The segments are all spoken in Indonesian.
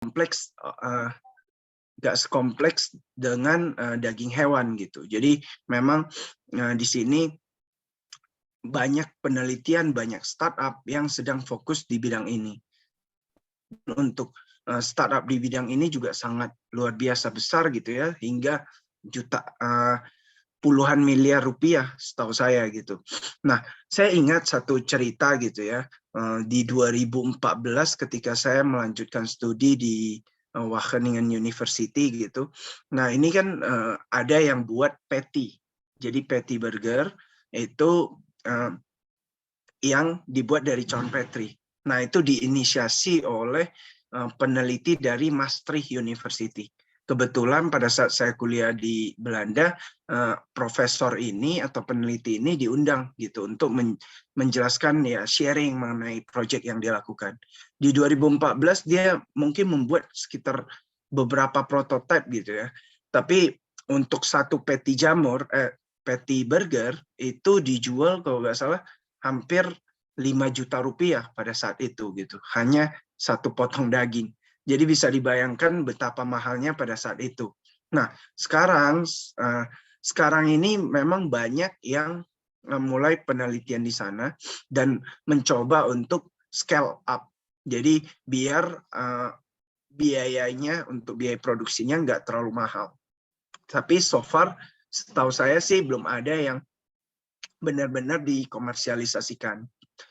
kompleks, nggak sekompleks dengan daging hewan gitu. Jadi memang di sini banyak penelitian, banyak startup yang sedang fokus di bidang ini. Untuk startup di bidang ini juga sangat luar biasa besar gitu ya, hingga puluhan miliar rupiah setahu saya gitu. Nah, saya ingat satu cerita gitu ya, di 2014 ketika saya melanjutkan studi di Wageningen University gitu. Nah, ini kan ada yang buat patty. Jadi patty burger itu yang dibuat dari John Petri. Nah, itu diinisiasi oleh peneliti dari Maastricht University. Kebetulan pada saat saya kuliah di Belanda, profesor ini atau peneliti ini diundang gitu untuk menjelaskan ya sharing mengenai proyek yang dia lakukan. Di 2014 dia mungkin membuat sekitar beberapa prototipe gitu ya. Tapi untuk satu patty burger itu dijual kalau nggak salah hampir 5 juta rupiah pada saat itu gitu. Hanya satu potong daging. Jadi bisa dibayangkan betapa mahalnya pada saat itu. Nah, sekarang ini memang banyak yang mulai penelitian di sana dan mencoba untuk scale up. Jadi biar biayanya untuk biaya produksinya nggak terlalu mahal. Tapi so far setahu saya sih belum ada yang benar-benar dikomersialisasikan.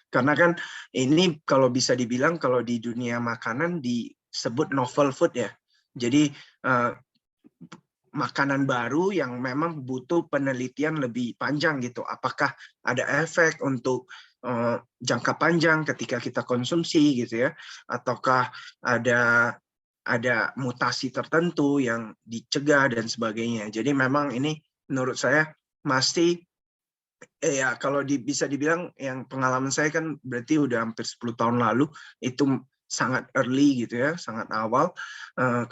Karena kan ini kalau bisa dibilang kalau di dunia makanan disebut novel food ya. Jadi makanan baru yang memang butuh penelitian lebih panjang gitu. Apakah ada efek untuk jangka panjang ketika kita konsumsi gitu ya, ataukah ada mutasi tertentu yang dicegah dan sebagainya. Jadi memang ini menurut saya masih ya kalau bisa dibilang yang pengalaman saya kan berarti udah hampir 10 tahun lalu, itu sangat early gitu ya, sangat awal.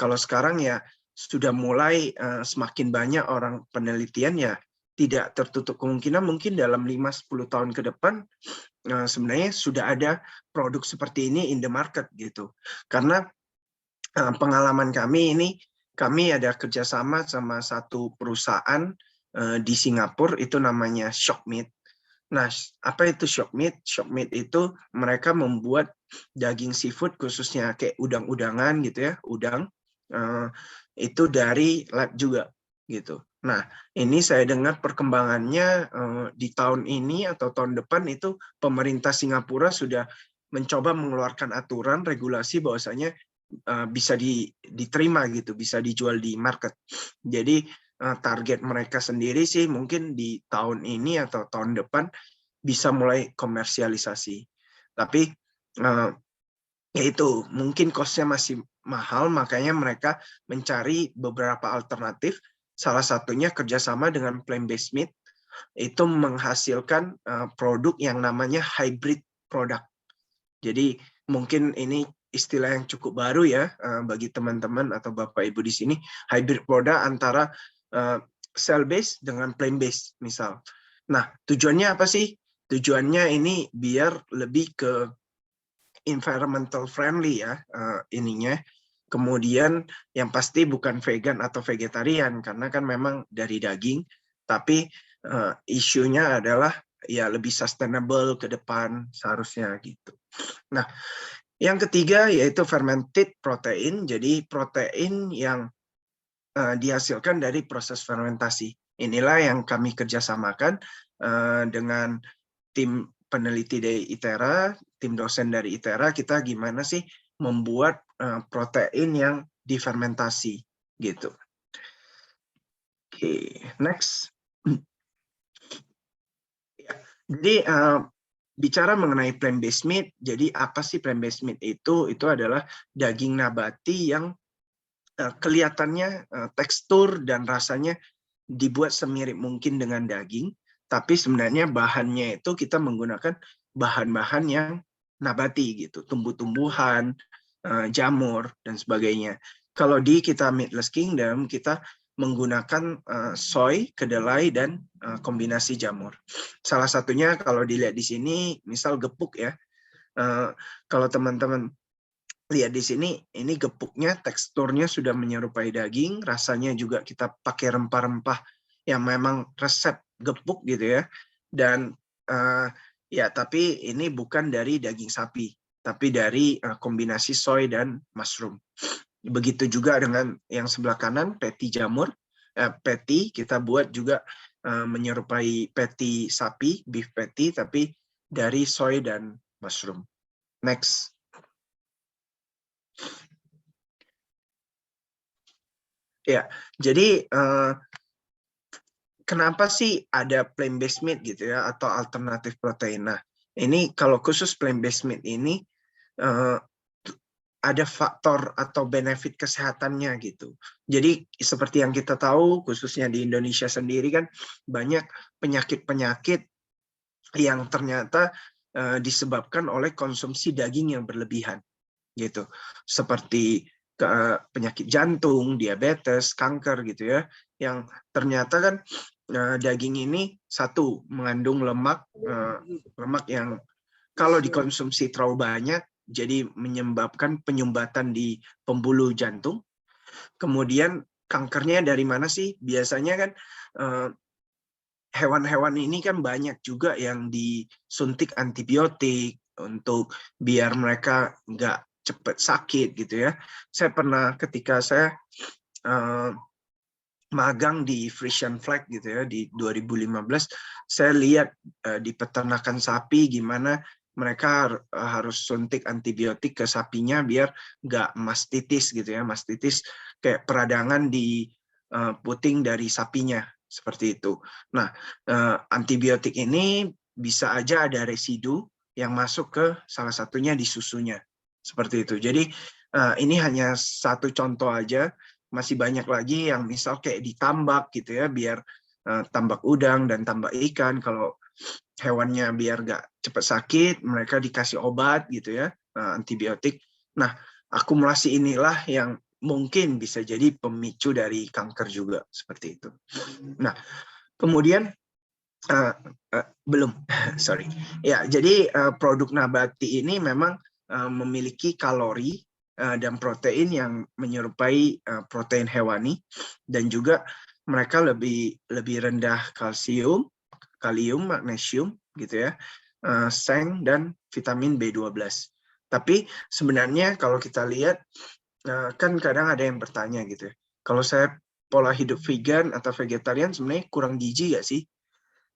Kalau sekarang ya sudah mulai semakin banyak orang penelitian ya tidak tertutup kemungkinan mungkin dalam 5-10 tahun ke depan sebenarnya sudah ada produk seperti ini in the market gitu. Karena pengalaman kami ini, kami ada kerjasama sama satu perusahaan di Singapura, itu namanya Shockmeat. Nah, apa itu Shockmeat? Shockmeat itu mereka membuat daging seafood khususnya kayak udang-udangan gitu ya, udang itu dari lab juga gitu. Nah, ini saya dengar perkembangannya di tahun ini atau tahun depan itu pemerintah Singapura sudah mencoba mengeluarkan aturan regulasi bahwasanya bisa diterima gitu, bisa dijual di market. Jadi target mereka sendiri sih mungkin di tahun ini atau tahun depan bisa mulai komersialisasi. Tapi ya itu mungkin cost-nya masih mahal, makanya mereka mencari beberapa alternatif. Salah satunya kerjasama dengan plant-based meat, itu menghasilkan produk yang namanya hybrid product. Jadi mungkin ini istilah yang cukup baru ya bagi teman-teman atau Bapak Ibu di sini, hybrid product antara cell based dengan plant based misal. Nah, tujuannya apa sih? Tujuannya ini biar lebih ke environmental friendly ya ininya. Kemudian yang pasti bukan vegan atau vegetarian karena kan memang dari daging, tapi isunya adalah ya lebih sustainable ke depan seharusnya gitu. Nah, yang ketiga yaitu fermented protein, jadi protein yang dihasilkan dari proses fermentasi. Inilah yang kami kerjasamakan dengan tim peneliti dari ITERA, tim dosen dari ITERA, kita gimana sih membuat protein yang difermentasi gitu. Oke, next. Jadi bicara mengenai plant-based meat, jadi apa sih plant-based meat itu? Itu adalah daging nabati yang kelihatannya tekstur dan rasanya dibuat semirip mungkin dengan daging, tapi sebenarnya bahannya itu kita menggunakan bahan-bahan yang nabati gitu, tumbuh-tumbuhan, jamur dan sebagainya. Kalau di kita Meatless Kingdom kita menggunakan soy, kedelai dan kombinasi jamur. Salah satunya kalau dilihat di sini, misal gepuk ya. Kalau teman-teman lihat di sini, ini gepuknya, teksturnya sudah menyerupai daging, rasanya juga kita pakai rempah-rempah yang memang resep gepuk gitu ya. Dan ya, tapi ini bukan dari daging sapi, tapi dari kombinasi soy dan mushroom. Begitu juga dengan yang sebelah kanan, patty jamur. Patty kita buat juga menyerupai patty sapi, beef patty, tapi dari soy dan mushroom. Next. Ya, jadi kenapa sih ada plant-based meat gitu ya, atau alternatif protein? Nah, ini kalau khusus plant-based meat ini ada faktor atau benefit kesehatannya gitu. Jadi seperti yang kita tahu, khususnya di Indonesia sendiri kan banyak penyakit-penyakit yang ternyata disebabkan oleh konsumsi daging yang berlebihan gitu. Seperti penyakit jantung, diabetes, kanker gitu ya. Yang ternyata kan daging ini satu mengandung lemak yang kalau dikonsumsi terlalu banyak jadi menyebabkan penyumbatan di pembuluh jantung. Kemudian kankernya dari mana sih? Biasanya kan hewan-hewan ini kan banyak juga yang disuntik antibiotik untuk biar mereka nggak cepat sakit gitu ya. Saya pernah ketika saya magang di Frisian Flag gitu ya di 2015, saya lihat di peternakan sapi gimana mereka harus suntik antibiotik ke sapinya biar nggak mastitis gitu ya. Mastitis kayak peradangan di puting dari sapinya seperti itu. Nah, antibiotik ini bisa aja ada residu yang masuk ke salah satunya di susunya seperti itu. Jadi ini hanya satu contoh aja, masih banyak lagi yang misal kayak ditambak gitu ya, biar tambak udang dan tambak ikan, kalau hewannya biar nggak cepat sakit, mereka dikasih obat gitu ya, antibiotik. Nah, akumulasi inilah yang mungkin bisa jadi pemicu dari kanker juga, seperti itu. Nah, kemudian belum, sorry. Ya, jadi produk nabati ini memang memiliki kalori dan protein yang menyerupai protein hewani, dan juga mereka lebih rendah kalsium, kalium, magnesium gitu ya, seng dan vitamin B12. Tapi sebenarnya kalau kita lihat kan kadang ada yang bertanya gitu ya, kalau saya pola hidup vegan atau vegetarian sebenarnya kurang gizi nggak sih?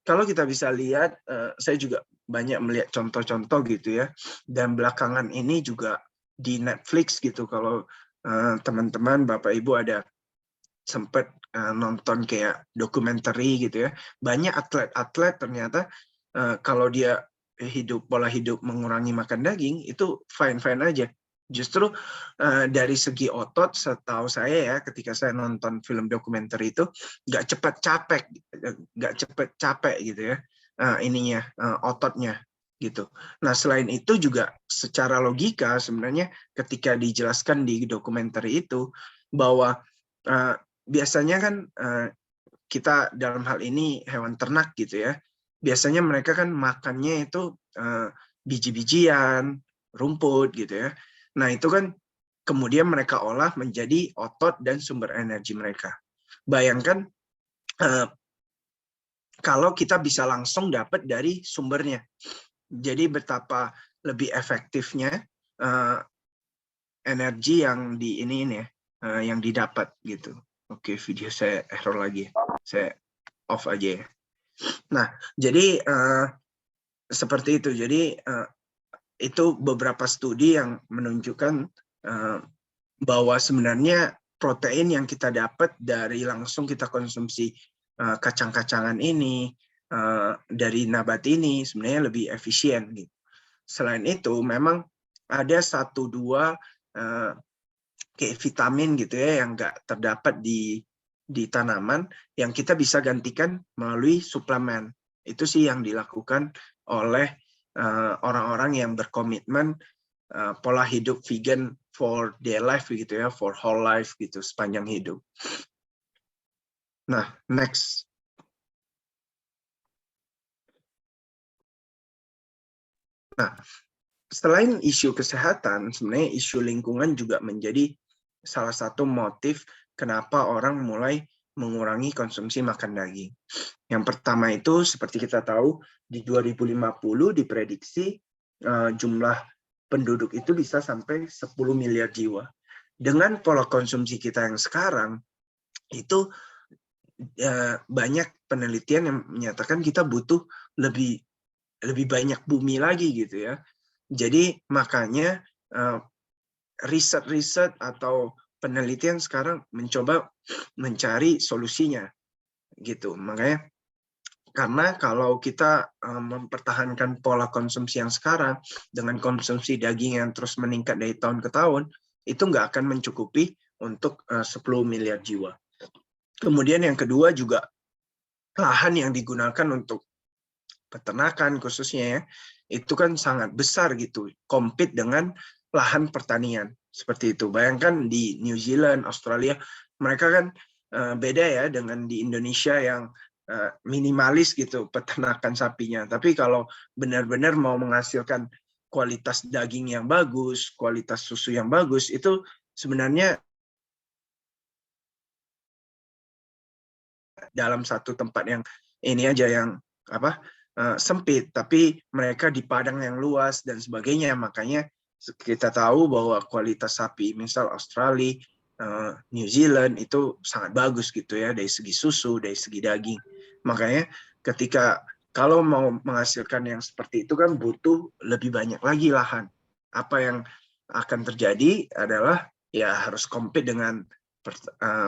Kalau kita bisa lihat, saya juga banyak melihat contoh-contoh gitu ya, dan belakangan ini juga di Netflix gitu, kalau teman-teman Bapak Ibu ada sempat nonton kayak dokumenter gitu ya, banyak atlet-atlet ternyata kalau dia pola hidup mengurangi makan daging itu fine-fine aja. Justru dari segi otot, setahu saya ya, ketika saya nonton film dokumenter itu nggak cepet capek gitu ya, ototnya gitu. Nah, selain itu juga secara logika sebenarnya ketika dijelaskan di dokumenter itu bahwa biasanya kan kita dalam hal ini hewan ternak gitu ya, biasanya mereka kan makannya itu biji-bijian, rumput gitu ya. Nah, itu kan kemudian mereka olah menjadi otot dan sumber energi mereka. Bayangkan kalau kita bisa langsung dapat dari sumbernya. Jadi betapa lebih efektifnya energi yang yang didapat gitu. Oke, video saya error lagi. Saya off aja ya. Nah, jadi seperti itu. Jadi itu beberapa studi yang menunjukkan bahwa sebenarnya protein yang kita dapat dari langsung kita konsumsi kacang-kacangan ini, dari nabati ini sebenarnya lebih efisien gitu. Selain itu memang ada 1-2 kayak vitamin gitu ya yang nggak terdapat di tanaman yang kita bisa gantikan melalui suplemen. Itu sih yang dilakukan oleh orang-orang yang berkomitmen pola hidup vegan for their life gitu ya, for whole life gitu, sepanjang hidup. Nah, next. Nah, selain isu kesehatan, sebenarnya isu lingkungan juga menjadi salah satu motif kenapa orang mulai mengurangi konsumsi makan daging. Yang pertama itu seperti kita tahu di 2050 diprediksi jumlah penduduk itu bisa sampai 10 miliar jiwa. Dengan pola konsumsi kita yang sekarang itu banyak penelitian yang menyatakan kita butuh lebih banyak bumi lagi gitu ya. Jadi makanya riset-riset atau penelitian sekarang mencoba mencari solusinya gitu. Makanya karena kalau kita mempertahankan pola konsumsi yang sekarang dengan konsumsi daging yang terus meningkat dari tahun ke tahun, itu nggak akan mencukupi untuk 10 miliar jiwa. Kemudian yang kedua juga lahan yang digunakan untuk peternakan khususnya ya, itu kan sangat besar gitu, compete dengan lahan pertanian seperti itu. Bayangkan di New Zealand, Australia, mereka kan beda ya dengan di Indonesia yang minimalis gitu peternakan sapinya. Tapi kalau benar-benar mau menghasilkan kualitas daging yang bagus, kualitas susu yang bagus, itu sebenarnya dalam satu tempat yang ini aja yang sempit, tapi mereka di padang yang luas dan sebagainya. Makanya kita tahu bahwa kualitas sapi misal Australia, New Zealand itu sangat bagus gitu ya dari segi susu, dari segi daging. Makanya ketika kalau mau menghasilkan yang seperti itu kan butuh lebih banyak lagi lahan. Apa yang akan terjadi adalah ya harus compete dengan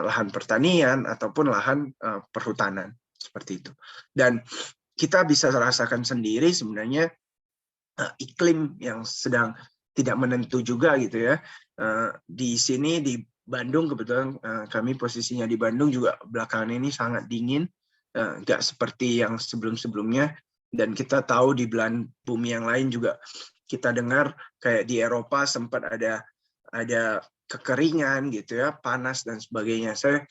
lahan pertanian ataupun lahan perhutanan seperti itu. Dan kita bisa rasakan sendiri sebenarnya iklim yang sedang tidak menentu juga gitu ya. Di sini di Bandung kebetulan kami posisinya di Bandung juga belakangan ini sangat dingin, nggak seperti yang sebelum-sebelumnya. Dan kita tahu di belahan bumi yang lain juga kita dengar kayak di Eropa sempat ada kekeringan gitu ya, panas dan sebagainya. Saya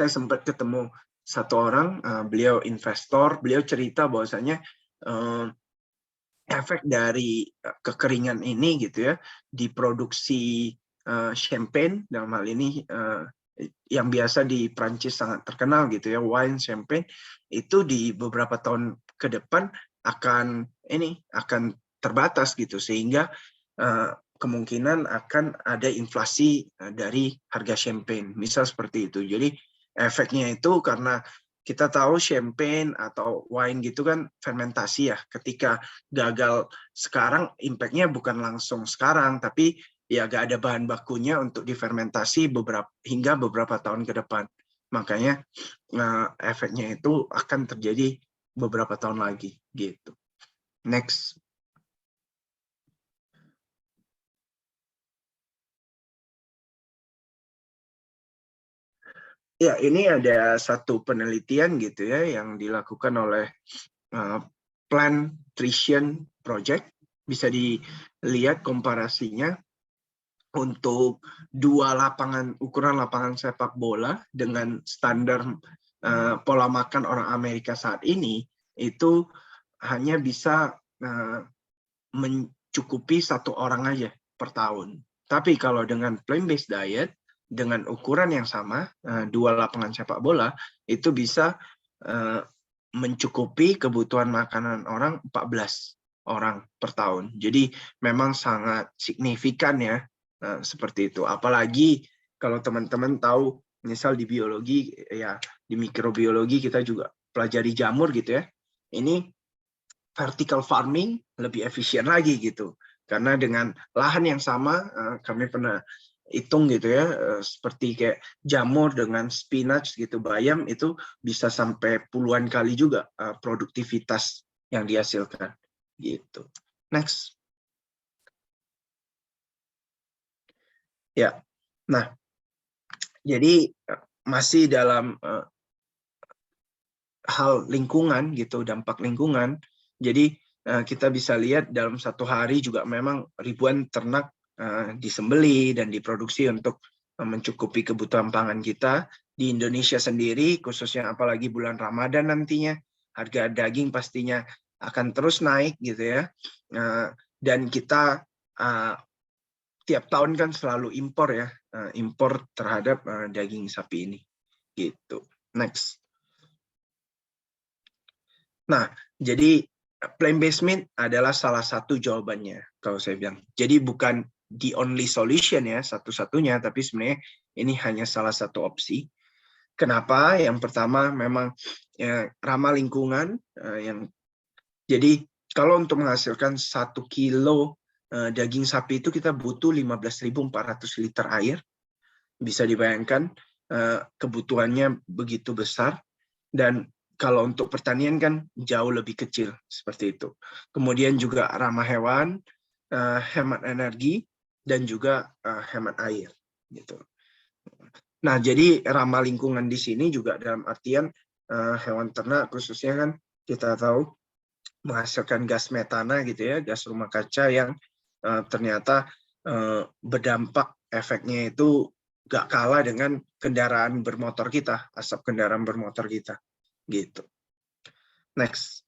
sempat ketemu satu orang, beliau investor, beliau cerita bahwasanya efek dari kekeringan ini gitu ya, diproduksi champagne dalam hal ini yang biasa di Prancis sangat terkenal gitu ya, wine champagne itu di beberapa tahun ke depan akan terbatas gitu, sehingga kemungkinan akan ada inflasi dari harga champagne, misal seperti itu. Jadi efeknya itu karena kita tahu champagne atau wine gitu kan fermentasi ya, ketika gagal sekarang impact-nya bukan langsung sekarang, tapi ya gak ada bahan bakunya untuk difermentasi hingga beberapa tahun ke depan. Makanya efeknya itu akan terjadi beberapa tahun lagi gitu. Next. Ya, ini ada satu penelitian gitu ya yang dilakukan oleh Plant Nutrition Project. Bisa dilihat komparasinya untuk ukuran lapangan sepak bola dengan standar pola makan orang Amerika saat ini, itu hanya bisa mencukupi satu orang aja per tahun. Tapi kalau dengan plant-based diet, dengan ukuran yang sama, 2 lapangan sepak bola, itu bisa mencukupi kebutuhan makanan orang 14 orang per tahun. Jadi memang sangat signifikan ya, seperti itu. Apalagi kalau teman-teman tahu, misal di biologi, ya di mikrobiologi kita juga pelajari jamur gitu ya. Ini vertical farming lebih efisien lagi gitu. Karena dengan lahan yang sama, kami pernah hitung gitu ya, seperti kayak jamur dengan spinach gitu, bayam itu bisa sampai puluhan kali juga produktivitas yang dihasilkan gitu. Next. Ya. Nah, jadi masih dalam hal lingkungan gitu, dampak lingkungan. Jadi kita bisa lihat dalam satu hari juga memang ribuan ternak disembeli dan diproduksi untuk mencukupi kebutuhan pangan kita. Di Indonesia sendiri, khususnya apalagi bulan Ramadan nantinya, harga daging pastinya akan terus naik gitu ya. dan kita tiap tahun kan selalu impor ya, impor terhadap daging sapi ini gitu. Next. Nah, jadi plant-based meat adalah salah satu jawabannya kalau saya bilang. Jadi bukan the only solution ya, satu-satunya, tapi sebenarnya ini hanya salah satu opsi. Kenapa? Yang pertama memang ya, ramah lingkungan. Jadi kalau untuk menghasilkan 1 kilo daging sapi itu kita butuh 15.400 liter air. Bisa dibayangkan kebutuhannya begitu besar. Dan kalau untuk pertanian kan jauh lebih kecil seperti itu. Kemudian juga ramah hewan, hemat energi, dan juga hemat air. Gitu. Nah, jadi ramah lingkungan di sini juga dalam artian hewan ternak khususnya kan kita tahu menghasilkan gas metana gitu ya, gas rumah kaca yang ternyata berdampak efeknya itu gak kalah dengan kendaraan bermotor kita, asap kendaraan bermotor kita. Gitu. Next.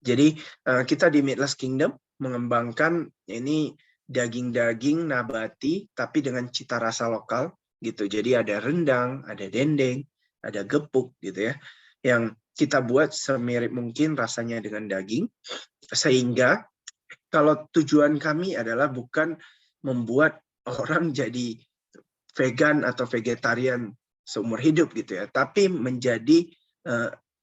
Jadi kita di Meatless Kingdom mengembangkan ini daging-daging nabati tapi dengan cita rasa lokal gitu. Jadi ada rendang, ada dendeng, ada gepuk gitu ya. Yang kita buat semirip mungkin rasanya dengan daging, sehingga kalau tujuan kami adalah bukan membuat orang jadi vegan atau vegetarian seumur hidup gitu ya, tapi menjadi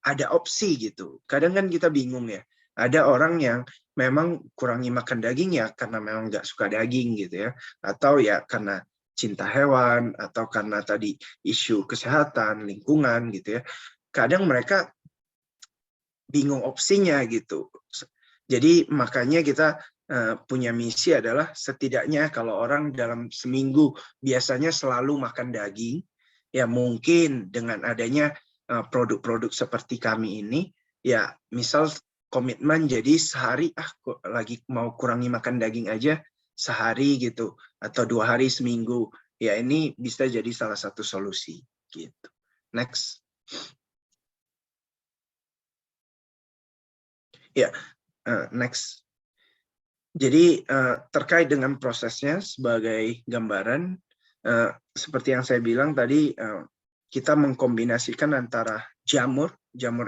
ada opsi gitu. Kadang kan kita bingung ya, ada orang yang memang kurangi makan daging ya karena memang nggak suka daging gitu ya, atau ya karena cinta hewan, atau karena tadi isu kesehatan, lingkungan gitu ya. Kadang mereka bingung opsinya gitu. Jadi makanya kita punya misi adalah setidaknya kalau orang dalam seminggu biasanya selalu makan daging, ya mungkin dengan adanya produk-produk seperti kami ini, ya misal komitmen jadi sehari lagi mau kurangi makan daging aja sehari gitu, atau 2 hari seminggu, ya ini bisa jadi salah satu solusi gitu. Next. Ya, next. Jadi terkait dengan prosesnya sebagai gambaran, seperti yang saya bilang tadi, kita mengkombinasikan antara jamur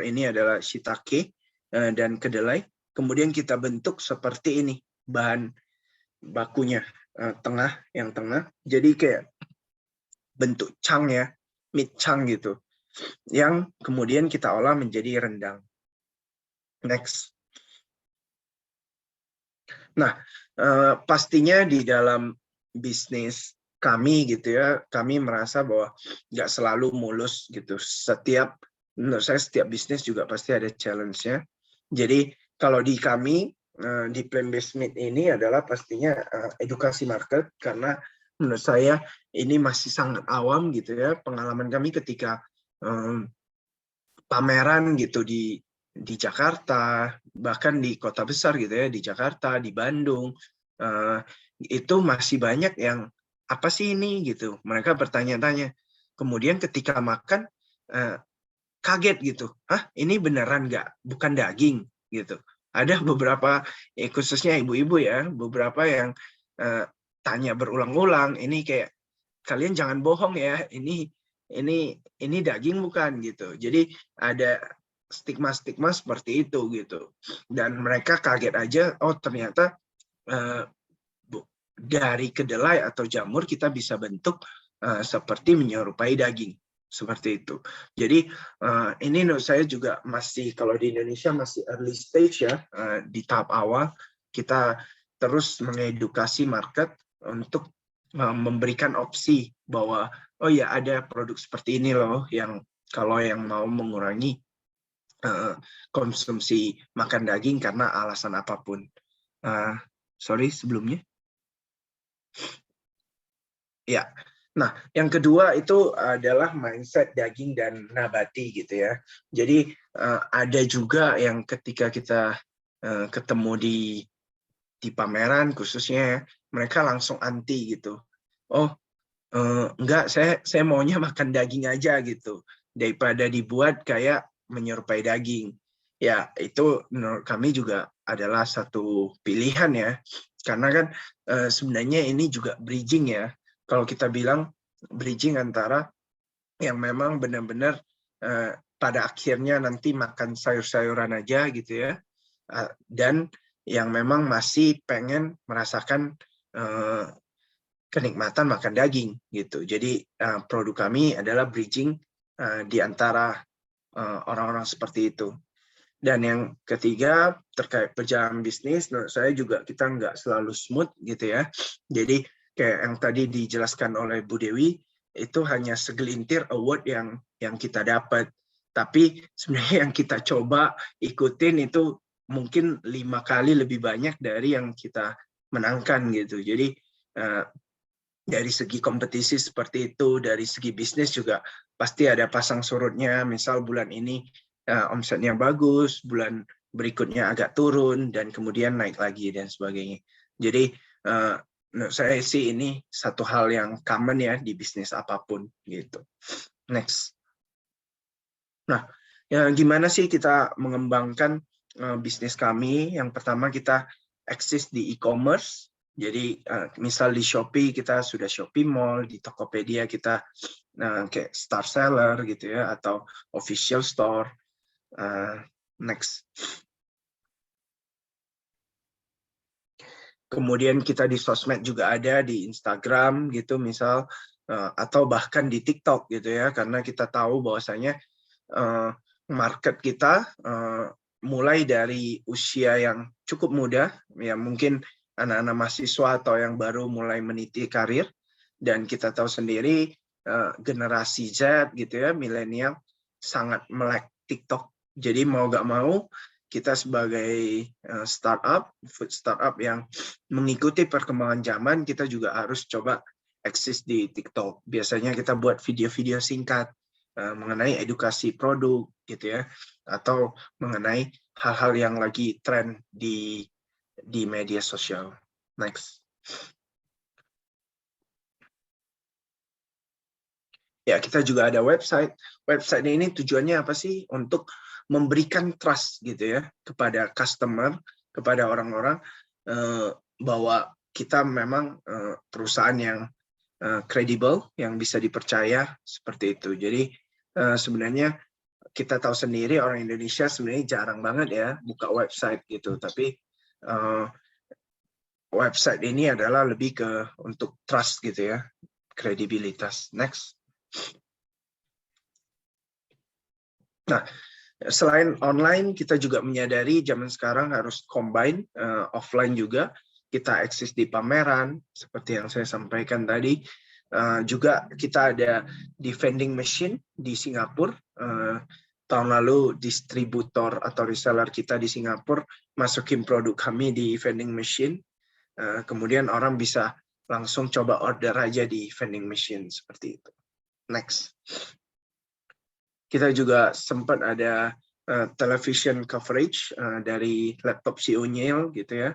ini adalah shiitake dan kedelai, kemudian kita bentuk seperti ini bahan bakunya yang tengah, jadi kayak bentuk chang ya, meat chang gitu, yang kemudian kita olah menjadi rendang. Next. Nah, pastinya di dalam bisnis kami gitu ya, kami merasa bahwa nggak selalu mulus gitu. Menurut saya setiap bisnis juga pasti ada challenge-nya. Jadi kalau di kami, di plant-based meat ini adalah pastinya edukasi market, karena menurut saya ini masih sangat awam gitu ya. Pengalaman kami ketika pameran gitu di Jakarta, bahkan di kota besar gitu ya, di Jakarta, di Bandung, itu masih banyak yang apa sih ini gitu. Mereka bertanya-tanya. Kemudian ketika makan kaget gitu, ini beneran nggak, bukan daging gitu. Ada beberapa, khususnya ibu-ibu ya, beberapa yang tanya berulang-ulang, ini kayak kalian jangan bohong ya, ini daging bukan gitu. Jadi ada stigma seperti itu gitu. Dan mereka kaget aja, oh ternyata dari kedelai atau jamur kita bisa bentuk seperti menyerupai daging. Seperti itu. Jadi ini menurut saya juga masih, kalau di Indonesia masih early stage ya, di tahap awal. Kita terus mengedukasi market untuk memberikan opsi bahwa oh ya ada produk seperti ini loh, yang kalau yang mau mengurangi konsumsi makan daging karena alasan apapun. Sorry sebelumnya. Ya. Nah, yang kedua itu adalah mindset daging dan nabati gitu ya. Jadi ada juga yang ketika kita ketemu di pameran khususnya, mereka langsung anti gitu. Oh, enggak, saya maunya makan daging aja gitu, daripada dibuat kayak menyerupai daging. Ya, itu menurut kami juga adalah satu pilihan ya, karena kan sebenarnya ini juga bridging ya. Kalau kita bilang bridging antara yang memang benar-benar pada akhirnya nanti makan sayur-sayuran aja gitu ya, dan yang memang masih pengen merasakan kenikmatan makan daging gitu. Jadi produk kami adalah bridging di antara orang-orang seperti itu. Dan yang ketiga terkait perjalanan bisnis, menurut saya juga kita nggak selalu smooth gitu ya. Jadi kayak yang tadi dijelaskan oleh Bu Dewi, itu hanya segelintir award yang kita dapat. Tapi sebenarnya yang kita coba ikutin itu mungkin 5 kali lebih banyak dari yang kita menangkan gitu. Jadi dari segi kompetisi seperti itu, dari segi bisnis juga pasti ada pasang surutnya. Misal bulan ini omsetnya bagus, bulan berikutnya agak turun, dan kemudian naik lagi dan sebagainya. Jadi menurut saya sih ini satu hal yang common ya di bisnis apapun gitu. Next. Nah, ya gimana sih kita mengembangkan bisnis kami? Yang pertama kita eksis di e-commerce. Jadi misal di Shopee kita sudah Shopee Mall, di Tokopedia kita kayak Star Seller gitu ya, atau official store. Next. Kemudian kita di sosmed juga ada, di Instagram gitu misal, atau bahkan di TikTok gitu ya, karena kita tahu bahwasanya market kita mulai dari usia yang cukup muda, ya mungkin anak-anak mahasiswa atau yang baru mulai meniti karir, dan kita tahu sendiri generasi Z gitu ya, milenial sangat melek TikTok. Jadi mau nggak mau kita sebagai food startup yang mengikuti perkembangan zaman, kita juga harus coba eksis di TikTok. Biasanya kita buat video-video singkat mengenai edukasi produk gitu ya, atau mengenai hal-hal yang lagi tren di media sosial. Next. Ya, kita juga ada website. Website ini tujuannya apa sih? Untuk memberikan trust gitu ya kepada customer, kepada orang-orang bahwa kita memang perusahaan yang kredibel, yang bisa dipercaya seperti itu. Jadi sebenarnya kita tahu sendiri orang Indonesia sebenarnya jarang banget ya buka website gitu, tapi website ini adalah lebih ke untuk trust gitu ya, kredibilitas. Next. Nah, selain online, kita juga menyadari zaman sekarang harus combine offline juga. Kita eksis di pameran, seperti yang saya sampaikan tadi. Juga kita ada di vending machine di Singapura. Tahun lalu distributor atau reseller kita di Singapura masukin produk kami di vending machine. Kemudian orang bisa langsung coba order aja di vending machine seperti itu. Next. Kita juga sempat ada television coverage dari laptop si O'Neill gitu ya.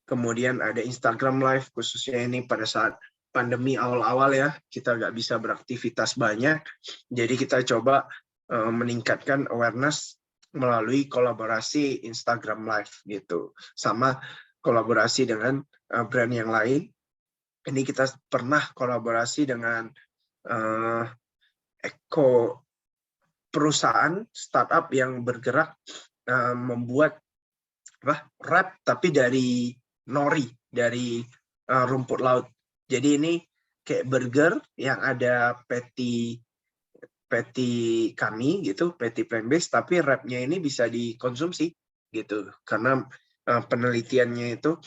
Kemudian ada Instagram Live, khususnya ini pada saat pandemi awal-awal ya, kita nggak bisa beraktivitas banyak. Jadi kita coba meningkatkan awareness melalui kolaborasi Instagram Live gitu. Sama kolaborasi dengan brand yang lain. Ini kita pernah kolaborasi dengan perusahaan startup yang bergerak membuat wrap tapi dari nori, dari rumput laut. Jadi ini kayak burger yang ada patty kami gitu, patty plant-based, tapi wrapnya ini bisa dikonsumsi gitu, karena penelitiannya itu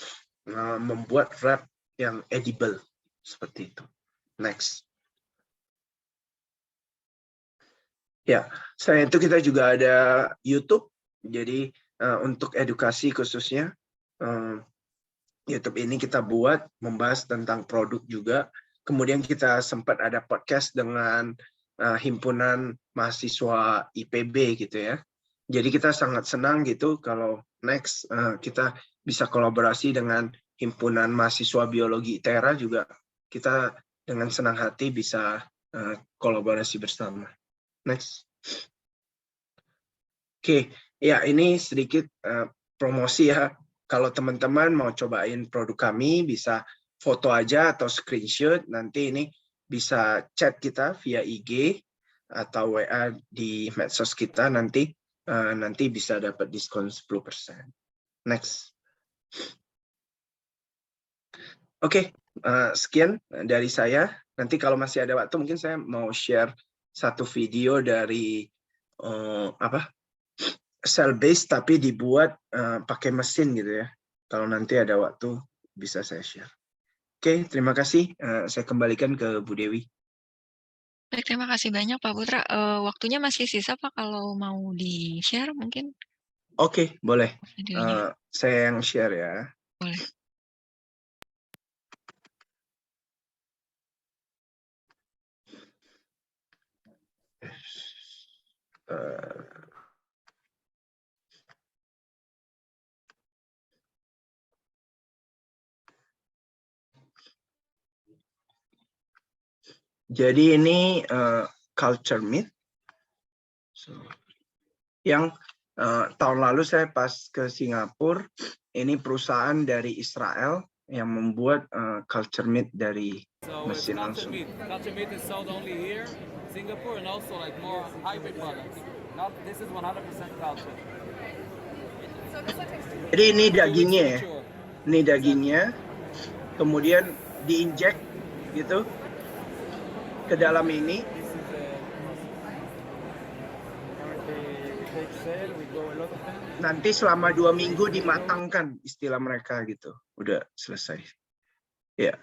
membuat wrap yang edible seperti itu. Next. Ya, selain itu kita juga ada YouTube. Jadi untuk edukasi khususnya, YouTube ini kita buat membahas tentang produk juga. Kemudian kita sempat ada podcast dengan himpunan mahasiswa IPB gitu ya. Jadi kita sangat senang gitu kalau next kita bisa kolaborasi dengan himpunan mahasiswa biologi ITERA juga. Kita dengan senang hati bisa kolaborasi bersama. Next. Oke, ya ini sedikit promosi ya. Kalau teman-teman mau cobain produk kami, bisa foto aja atau screenshot. Nanti ini bisa chat kita via IG atau WA di medsos kita. Nanti bisa dapat diskon 10%. Next. Oke, sekian dari saya. Nanti kalau masih ada waktu, mungkin saya mau share satu video dari cell base tapi dibuat pakai mesin gitu ya. Kalau nanti ada waktu bisa saya share. Oke, terima kasih. Saya kembalikan ke Bu Dewi. Baik, terima kasih banyak Pak Putra. Waktunya masih sisa Pak kalau mau di-share mungkin Oke, boleh. videonya. Saya yang share ya. Boleh. Jadi ini culture meat yang tahun lalu saya pas ke Singapura, ini perusahaan dari Israel yang membuat culture meat dari mesin langsung. Culture meat is sold only here, Singapore, and also like more hybrid products. Not this is 100% culture. Jadi ini dagingnya ya. Ini dagingnya, kemudian diinjek gitu ke dalam ini. Nanti selama 2 minggu dimatangkan, istilah mereka gitu. Udah selesai. Ya.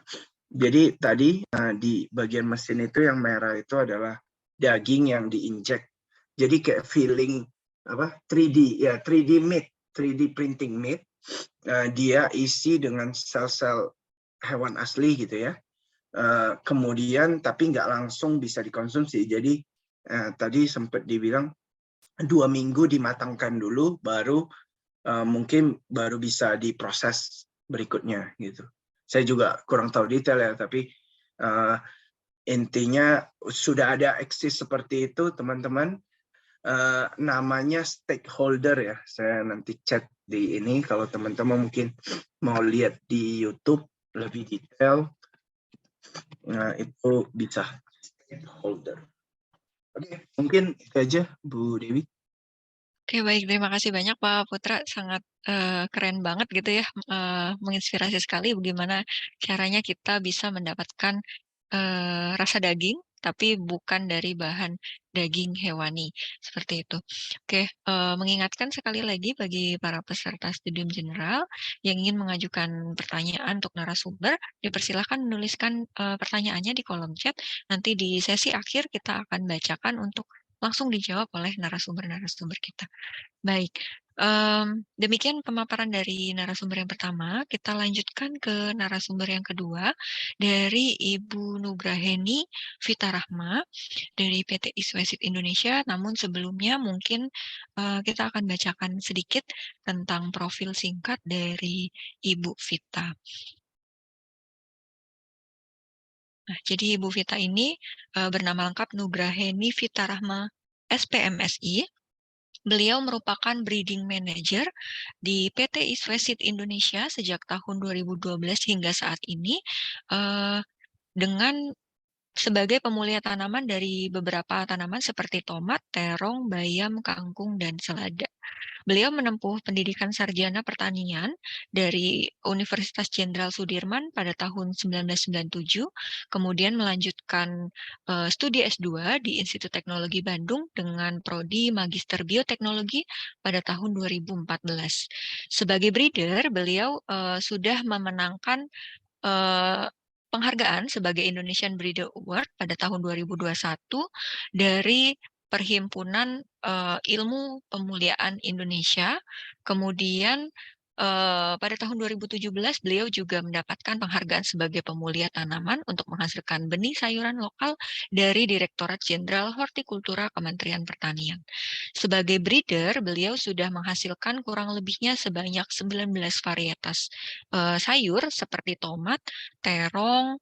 Jadi tadi di bagian mesin itu yang merah itu adalah daging yang diinjek. Jadi kayak feeling 3D ya, 3D meat, 3D printing meat. Dia isi dengan sel-sel hewan asli gitu ya. Kemudian tapi nggak langsung bisa dikonsumsi. Jadi tadi sempat dibilang 2 minggu dimatangkan dulu, baru mungkin baru bisa diproses berikutnya gitu. Saya juga kurang tahu detail ya, tapi intinya sudah ada eksis seperti itu teman-teman. Namanya stakeholder ya. Saya nanti chat di ini kalau teman-teman mungkin mau lihat di YouTube lebih detail. Nah, itu bisa stakeholder. Oke, mungkin itu aja Bu Dewi. Oke, baik. Terima kasih banyak Pak Putra. Sangat keren banget gitu ya. Menginspirasi sekali bagaimana caranya kita bisa mendapatkan rasa daging, tapi bukan dari bahan daging hewani. Seperti itu. Oke, mengingatkan sekali lagi bagi para peserta studium general yang ingin mengajukan pertanyaan untuk narasumber, dipersilahkan menuliskan pertanyaannya di kolom chat. Nanti di sesi akhir kita akan bacakan untuk langsung dijawab oleh narasumber-narasumber kita. Baik, demikian pemaparan dari narasumber yang pertama. Kita lanjutkan ke narasumber yang kedua dari Ibu Nugraheni Fitarahma dari PT Iswesit Indonesia. Namun sebelumnya mungkin kita akan bacakan sedikit tentang profil singkat dari Ibu Vita. Nah, jadi Ibu Vita ini bernama lengkap Nugraheni Fitarahma SPMSI. Beliau merupakan breeding manager di PT Iswesit Indonesia sejak tahun 2012 hingga saat ini dengan sebagai pemulia tanaman dari beberapa tanaman seperti tomat, terong, bayam, kangkung, dan selada. Beliau menempuh pendidikan sarjana pertanian dari Universitas Jenderal Sudirman pada tahun 1997, kemudian melanjutkan studi S2 di Institut Teknologi Bandung dengan prodi Magister Bioteknologi pada tahun 2014. Sebagai breeder, beliau sudah memenangkan penghargaan sebagai Indonesian Breeder Award pada tahun 2021 dari Perhimpunan Ilmu Pemuliaan Indonesia. Kemudian pada tahun 2017 beliau juga mendapatkan penghargaan sebagai pemulia tanaman untuk menghasilkan benih sayuran lokal dari Direktorat Jenderal Hortikultura Kementerian Pertanian. Sebagai breeder, beliau sudah menghasilkan kurang lebihnya sebanyak 19 varietas sayur seperti tomat, terong,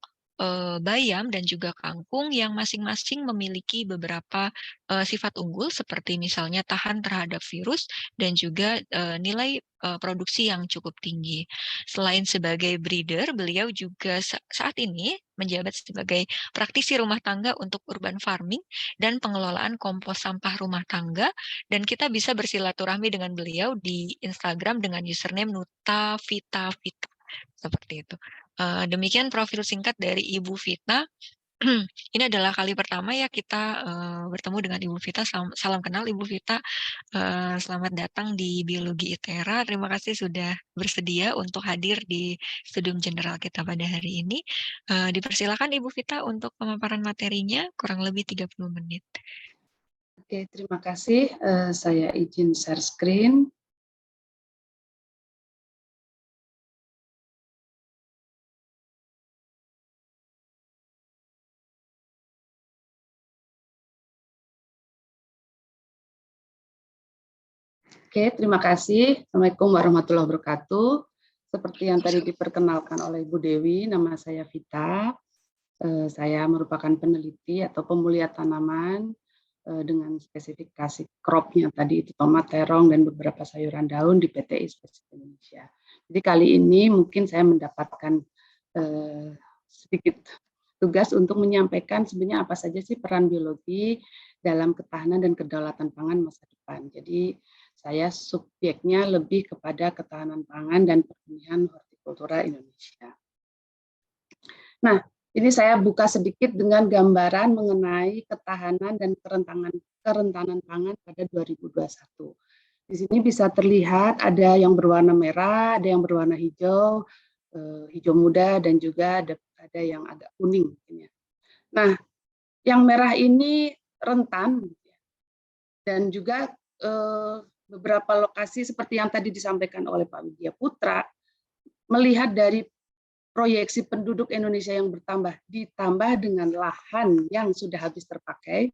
bayam dan juga kangkung yang masing-masing memiliki beberapa sifat unggul seperti misalnya tahan terhadap virus dan juga nilai produksi yang cukup tinggi. Selain sebagai breeder, beliau juga saat ini menjabat sebagai praktisi rumah tangga untuk urban farming dan pengelolaan kompos sampah rumah tangga, dan kita bisa bersilaturahmi dengan beliau di Instagram dengan username Nuta Vita Vita. Seperti itu. Demikian profil singkat dari Ibu Vita. Ini adalah kali pertama ya kita bertemu dengan Ibu Vita. Salam kenal Ibu Vita. Selamat datang di Biologi ITERA. Terima kasih sudah bersedia untuk hadir di studium general kita pada hari ini. Dipersilakan Ibu Vita untuk pemaparan materinya, kurang lebih 30 menit. Oke, terima kasih. Saya izin share screen. Oke, terima kasih. Assalamualaikum warahmatullahi wabarakatuh. Seperti yang tadi diperkenalkan oleh Bu Dewi, nama saya Vita. Saya merupakan peneliti atau pemulia tanaman dengan spesifikasi cropnya tadi itu tomat, terong, dan beberapa sayuran daun di PTI Spesies Indonesia. Jadi kali ini mungkin saya mendapatkan sedikit tugas untuk menyampaikan sebenarnya apa saja sih peran biologi dalam ketahanan dan kedaulatan pangan masa depan. Jadi saya subjeknya lebih kepada ketahanan pangan dan pertanian hortikultura Indonesia. Nah, ini saya buka sedikit dengan gambaran mengenai ketahanan dan kerentanan pangan pada 2021. Di sini bisa terlihat ada yang berwarna merah, ada yang berwarna hijau, hijau muda, dan juga ada yang agak kuning. Nah, yang merah ini rentan, dan juga beberapa lokasi seperti yang tadi disampaikan oleh Pak Widya Putra, melihat dari proyeksi penduduk Indonesia yang bertambah ditambah dengan lahan yang sudah habis terpakai,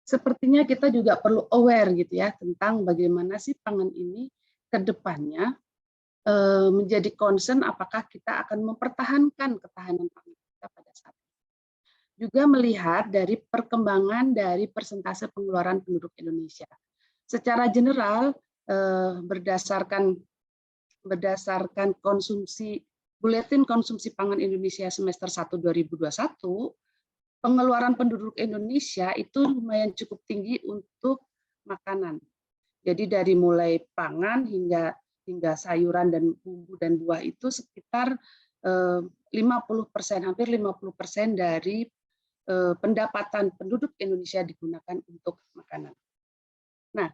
sepertinya kita juga perlu aware gitu ya tentang bagaimana sih pangan ini ke depannya menjadi concern apakah kita akan mempertahankan ketahanan pangan kita pada saat ini. Juga melihat dari perkembangan dari persentase pengeluaran penduduk Indonesia. Secara general berdasarkan konsumsi Buletin Konsumsi Pangan Indonesia semester 1 2021, pengeluaran penduduk Indonesia itu lumayan cukup tinggi untuk makanan. Jadi dari mulai pangan hingga sayuran dan bumbu dan buah itu sekitar 50%, hampir 50% dari pendapatan penduduk Indonesia digunakan untuk makanan. Nah,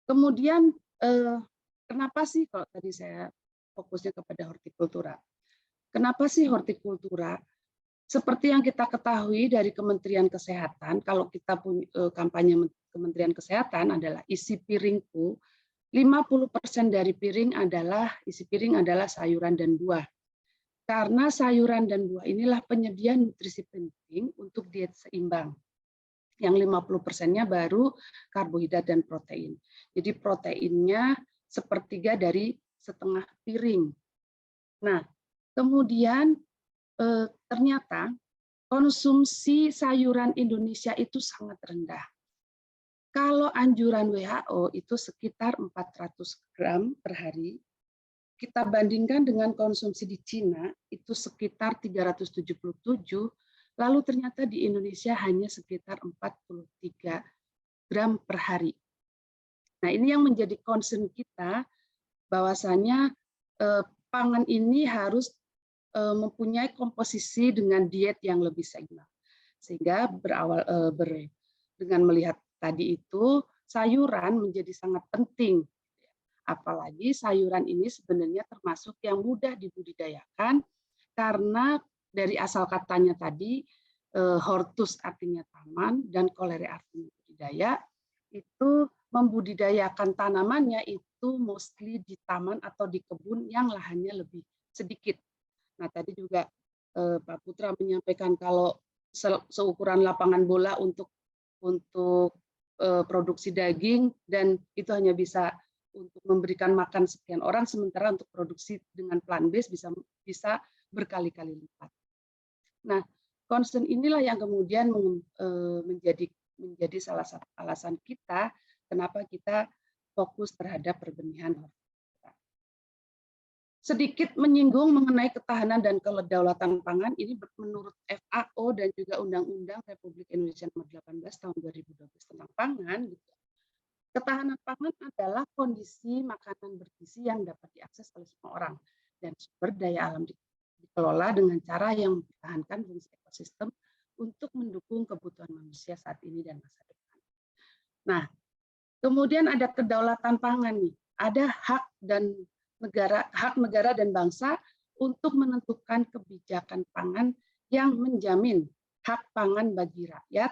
kemudian kenapa sih kalau tadi saya fokusnya kepada hortikultura? Kenapa sih hortikultura? Seperti yang kita ketahui dari Kementerian Kesehatan, kalau kita punya kampanye Kementerian Kesehatan adalah isi piringku, 50% dari isi piring adalah sayuran dan buah. Karena sayuran dan buah inilah penyedia nutrisi penting untuk diet seimbang. Yang 50%-nya baru karbohidrat dan protein. Jadi proteinnya sepertiga dari setengah piring. Nah, kemudian ternyata konsumsi sayuran Indonesia itu sangat rendah. Kalau anjuran WHO itu sekitar 400 gram per hari, kita bandingkan dengan konsumsi di Cina itu sekitar 377, lalu ternyata di Indonesia hanya sekitar 43 gram per hari. Nah, ini yang menjadi concern kita, bahwasanya pangan ini harus mempunyai komposisi dengan diet yang lebih seimbang. Sehingga dengan melihat tadi itu, sayuran menjadi sangat penting. Apalagi sayuran ini sebenarnya termasuk yang mudah dibudidayakan, karena dari asal katanya tadi, hortus artinya taman, dan kolere artinya budidaya, itu membudidayakan tanamannya itu mostly di taman atau di kebun yang lahannya lebih sedikit. Nah, tadi juga Pak Putra menyampaikan kalau seukuran lapangan bola untuk produksi daging, dan itu hanya bisa untuk memberikan makan sekian orang, sementara untuk produksi dengan plant based bisa berkali-kali lipat. Nah, concern inilah yang kemudian menjadi salah satu alasan kita kenapa kita fokus terhadap perbenihan hortikultura. Sedikit menyinggung mengenai ketahanan dan kedaulatan pangan, ini menurut FAO dan juga Undang-Undang Republik Indonesia Nomor 18 Tahun 2012 tentang pangan. Ketahanan pangan adalah kondisi makanan bergizi yang dapat diakses oleh semua orang dan sumber daya alam dikelola dengan cara yang mempertahankan fungsi ekosistem untuk mendukung kebutuhan manusia saat ini dan masa depan. Nah, kemudian ada kedaulatan pangan nih, ada hak negara dan bangsa untuk menentukan kebijakan pangan yang menjamin hak pangan bagi rakyat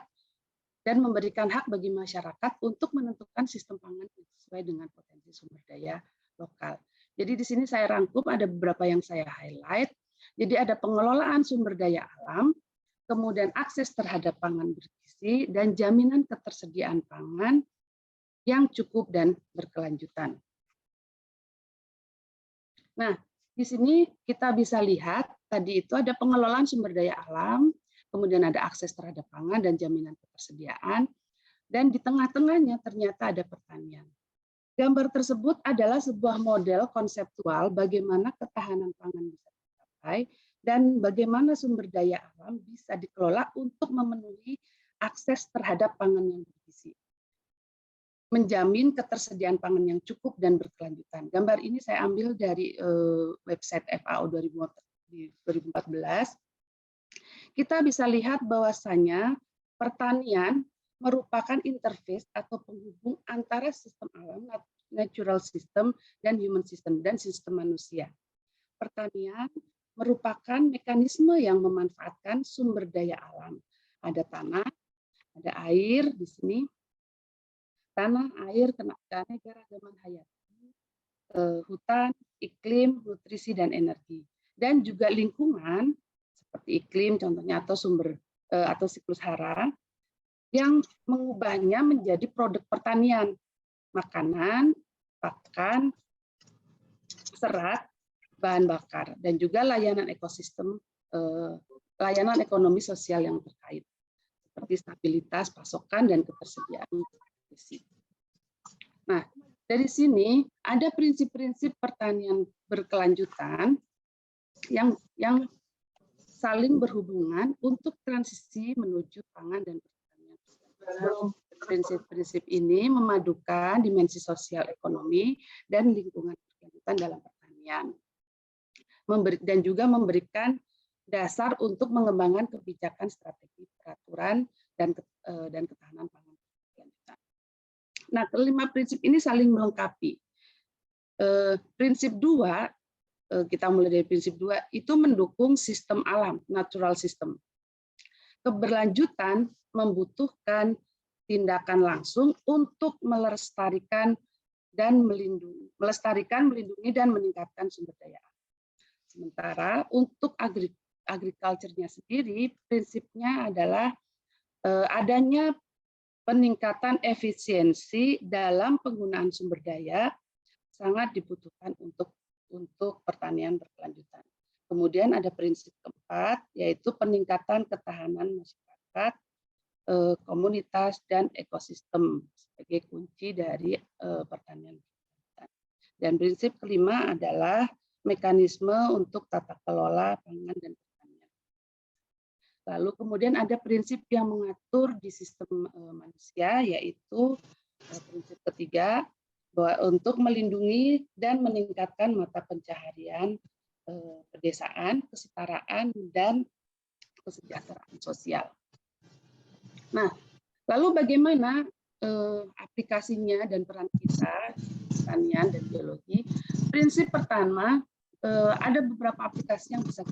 dan memberikan hak bagi masyarakat untuk menentukan sistem pangan sesuai dengan potensi sumber daya lokal. Jadi di sini saya rangkum ada beberapa yang saya highlight. Jadi ada pengelolaan sumber daya alam, kemudian akses terhadap pangan bergizi, dan jaminan ketersediaan pangan yang cukup dan berkelanjutan. Nah, di sini kita bisa lihat tadi itu ada pengelolaan sumber daya alam, kemudian ada akses terhadap pangan dan jaminan ketersediaan, dan di tengah-tengahnya ternyata ada pertanian. Gambar tersebut adalah sebuah model konseptual bagaimana ketahanan pangan bisa dicapai dan bagaimana sumber daya alam bisa dikelola untuk memenuhi akses terhadap pangan yang bergizi, menjamin ketersediaan pangan yang cukup dan berkelanjutan. Gambar ini saya ambil dari website FAO 2014. Kita bisa lihat bahwasanya pertanian merupakan interface atau penghubung antara sistem alam, natural system, dan human system, dan sistem manusia. Pertanian merupakan mekanisme yang memanfaatkan sumber daya alam. Ada tanah, ada air di sini, tanah, air, keanekaragaman hayati, hutan, iklim, nutrisi, dan energi. Dan juga lingkungan, seperti iklim contohnya, atau sumber atau siklus hara, yang mengubahnya menjadi produk pertanian, makanan, pakan, serat, bahan bakar, dan juga layanan ekosistem, layanan ekonomi sosial yang terkait, seperti stabilitas pasokan dan ketersediaan. Nah, dari sini ada prinsip-prinsip pertanian berkelanjutan yang saling berhubungan untuk transisi menuju pangan dan pertanian. Prinsip-prinsip ini memadukan dimensi sosial ekonomi dan lingkungan berkelanjutan dalam pertanian, dan juga memberikan dasar untuk mengembangkan kebijakan strategi peraturan dan ketahanan pangan berkelanjutan. Nah, kelima prinsip ini saling melengkapi. Prinsip 2, kita mulai dari prinsip 2, itu mendukung sistem alam, natural system. Keberlanjutan membutuhkan tindakan langsung untuk melestarikan, melindungi dan meningkatkan sumber daya alam. Sementara untuk agriculture-nya sendiri, prinsipnya adalah adanya peningkatan efisiensi dalam penggunaan sumber daya sangat dibutuhkan untuk pertanian berkelanjutan. Kemudian ada prinsip keempat, yaitu peningkatan ketahanan masyarakat, komunitas, dan ekosistem sebagai kunci dari pertanian berkelanjutan. Dan prinsip kelima adalah mekanisme untuk tata kelola pangan dan pertanian. Lalu kemudian ada prinsip yang mengatur di sistem manusia, yaitu prinsip ketiga, bahwa untuk melindungi dan meningkatkan mata pencaharian pedesaan, kesetaraan, dan kesejahteraan sosial. Nah, lalu bagaimana aplikasinya dan peran kita, pertanian dan biologi? Prinsip pertama, ada beberapa aplikasi yang bisa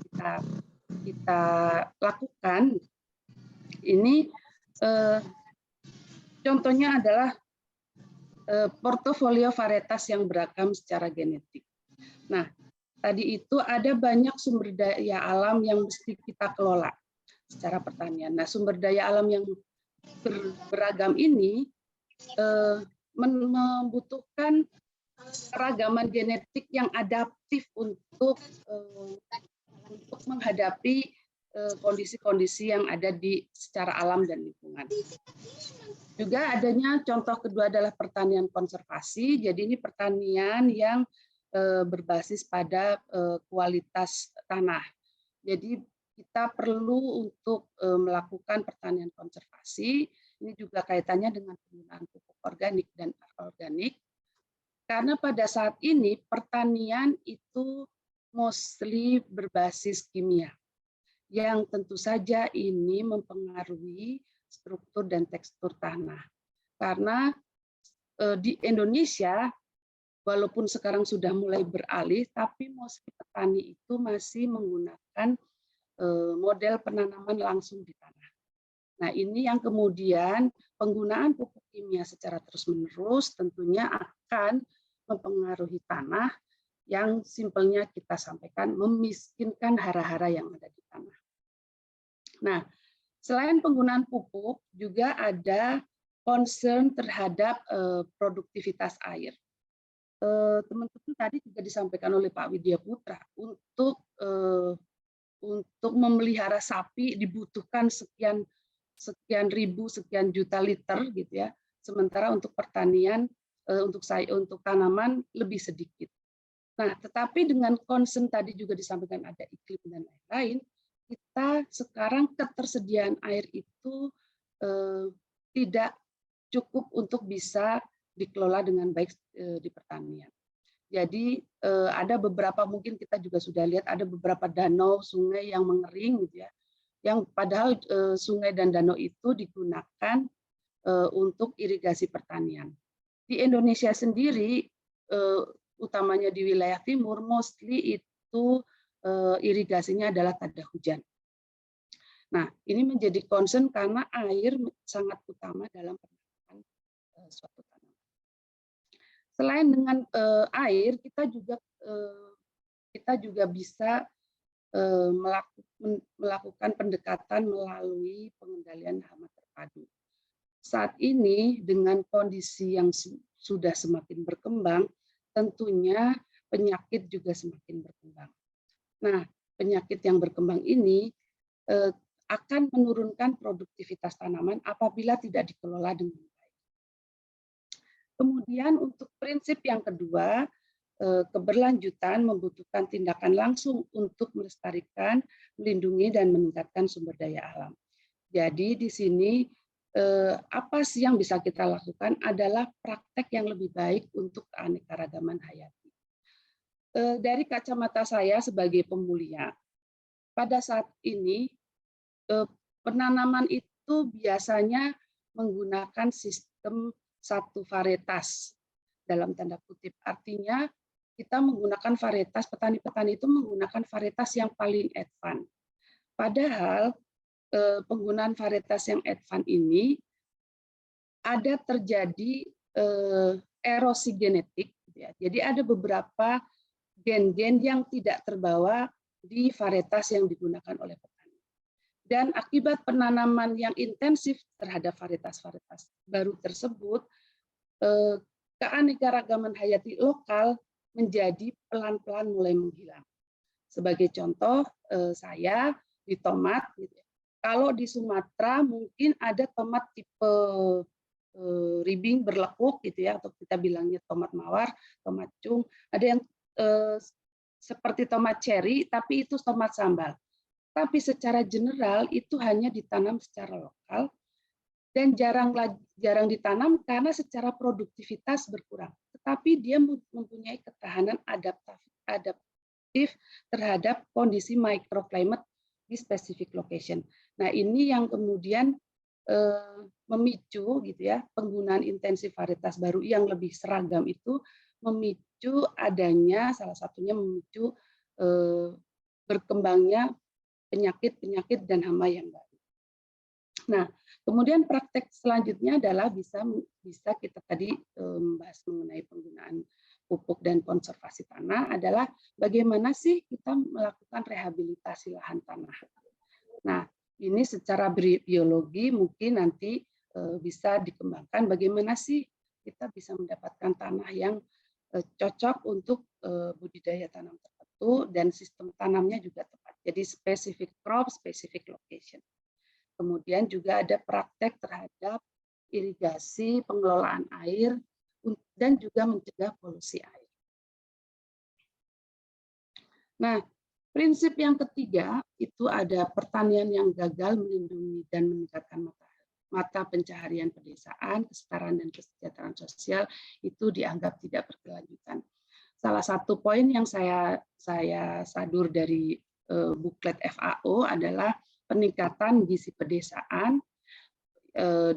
kita lakukan. Ini contohnya adalah portofolio varietas yang beragam secara genetik. Nah, tadi itu ada banyak sumber daya alam yang mesti kita kelola secara pertanian. Nah, sumber daya alam yang beragam ini membutuhkan keragaman genetik yang adaptif untuk menghadapi kondisi-kondisi yang ada di secara alam dan lingkungan. Juga adanya contoh kedua adalah pertanian konservasi. Jadi ini pertanian yang berbasis pada kualitas tanah. Jadi kita perlu untuk melakukan pertanian konservasi. Ini juga kaitannya dengan penggunaan pupuk organik dan anorganik. Karena pada saat ini pertanian itu mostly berbasis kimia, yang tentu saja ini mempengaruhi struktur dan tekstur tanah. Karena di Indonesia, walaupun sekarang sudah mulai beralih, tapi mostly petani itu masih menggunakan model penanaman langsung di tanah. Nah, ini yang kemudian penggunaan pupuk kimia secara terus-menerus tentunya akan mempengaruhi tanah yang simpelnya kita sampaikan memiskinkan hara-hara yang ada di tanah. Nah, selain penggunaan pupuk, juga ada concern terhadap produktivitas air. Teman-teman tadi juga disampaikan oleh Pak Widya Putra, untuk memelihara sapi dibutuhkan sekian ribu, sekian juta liter gitu ya. Sementara untuk pertanian, untuk tanaman lebih sedikit. Nah, tetapi dengan concern tadi juga disampaikan ada iklim dan lain-lain, kita sekarang ketersediaan air itu tidak cukup untuk bisa dikelola dengan baik di pertanian. Jadi ada beberapa, mungkin kita juga sudah lihat ada beberapa danau, sungai yang mengering gitu ya, yang padahal sungai dan danau itu digunakan untuk irigasi pertanian. Di Indonesia sendiri, utamanya di wilayah timur, mostly itu irigasinya adalah tada hujan. Nah, ini menjadi concern karena air sangat utama dalam penanaman suatu tanaman. Selain dengan air, kita juga bisa melakukan pendekatan melalui pengendalian hama terpadu. Saat ini dengan kondisi yang sudah semakin berkembang, tentunya penyakit juga semakin berkembang. Nah, penyakit yang berkembang ini akan menurunkan produktivitas tanaman apabila tidak dikelola dengan baik. Kemudian untuk prinsip yang kedua, keberlanjutan membutuhkan tindakan langsung untuk melestarikan, melindungi, dan meningkatkan sumber daya alam. Jadi di sini apa sih yang bisa kita lakukan adalah praktek yang lebih baik untuk keanekaragaman hayati. Dari kacamata saya sebagai pemulia, pada saat ini penanaman itu biasanya menggunakan sistem satu varietas dalam tanda kutip. Artinya kita menggunakan varietas, petani-petani itu menggunakan varietas yang paling advance. Padahal penggunaan varietas yang advance ini ada terjadi erosi genetik. Jadi ada beberapa gen-gen yang tidak terbawa di varietas yang digunakan oleh petani. Dan akibat penanaman yang intensif terhadap varietas-varietas baru tersebut, keanekaragaman hayati lokal menjadi pelan-pelan mulai menghilang. Sebagai contoh, saya di tomat, kalau di Sumatera mungkin ada tomat tipe ribing berlekuk gitu ya, atau kita bilangnya tomat mawar, tomat cung, ada yang seperti tomat cherry, tapi itu tomat sambal. Tapi secara general itu hanya ditanam secara lokal dan jarang ditanam karena secara produktivitas berkurang. Tetapi dia mempunyai ketahanan adaptif terhadap kondisi microclimate di specific location. Nah, ini yang kemudian memicu gitu ya, penggunaan intensif varietas baru yang lebih seragam itu memicu adanya, salah satunya memicu berkembangnya penyakit-penyakit dan hama yang baru. Nah, kemudian praktek selanjutnya adalah bisa kita tadi membahas mengenai penggunaan pupuk dan konservasi tanah adalah bagaimana sih kita melakukan rehabilitasi lahan tanah. Nah, ini secara biologi mungkin nanti bisa dikembangkan bagaimana sih kita bisa mendapatkan tanah yang cocok untuk budidaya tanam tertentu. mutu, dan sistem tanamnya juga tepat. Jadi specific crop, specific location. Kemudian juga ada praktek terhadap irigasi, pengelolaan air, dan juga mencegah polusi air. Nah, prinsip yang ketiga itu ada pertanian yang gagal melindungi dan meningkatkan mata pencaharian pedesaan, kesetaraan dan kesejahteraan sosial itu dianggap tidak berkelanjutan. Salah satu poin yang saya sadur dari buklet FAO adalah peningkatan gizi pedesaan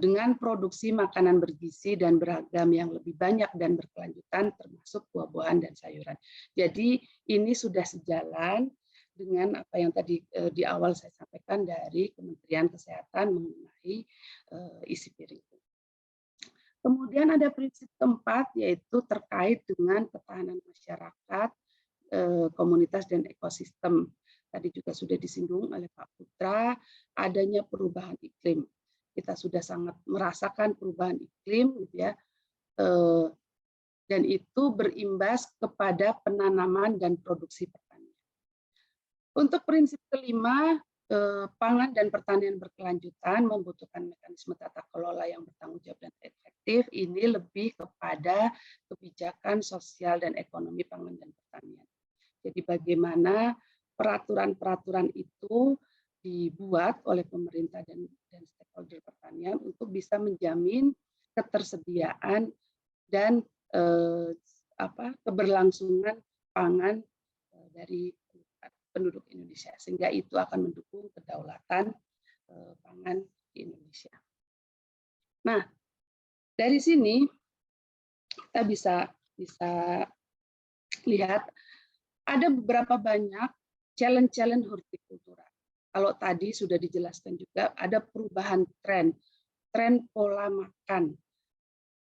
dengan produksi makanan bergizi dan beragam yang lebih banyak dan berkelanjutan, termasuk buah-buahan dan sayuran. Jadi ini sudah sejalan dengan apa yang tadi di awal saya sampaikan dari Kementerian Kesehatan mengenai isi piring. Kemudian ada prinsip keempat, yaitu terkait dengan ketahanan masyarakat, komunitas, dan ekosistem. Tadi juga sudah disinggung oleh Pak Putra, adanya perubahan iklim. Kita sudah sangat merasakan perubahan iklim, gitu ya, dan itu berimbas kepada penanaman dan produksi pertanian. Untuk prinsip kelima, pangan dan pertanian berkelanjutan membutuhkan mekanisme tata kelola yang bertanggung jawab dan efektif. Ini lebih kepada kebijakan sosial dan ekonomi pangan dan pertanian. Jadi bagaimana peraturan-peraturan itu dibuat oleh pemerintah dan stakeholder pertanian untuk bisa menjamin ketersediaan dan keberlangsungan pangan dari penduduk Indonesia, sehingga itu akan mendukung kedaulatan pangan di Indonesia. Nah, dari sini kita bisa lihat ada beberapa banyak challenge hortikultura. Kalau tadi sudah dijelaskan juga ada perubahan tren pola makan.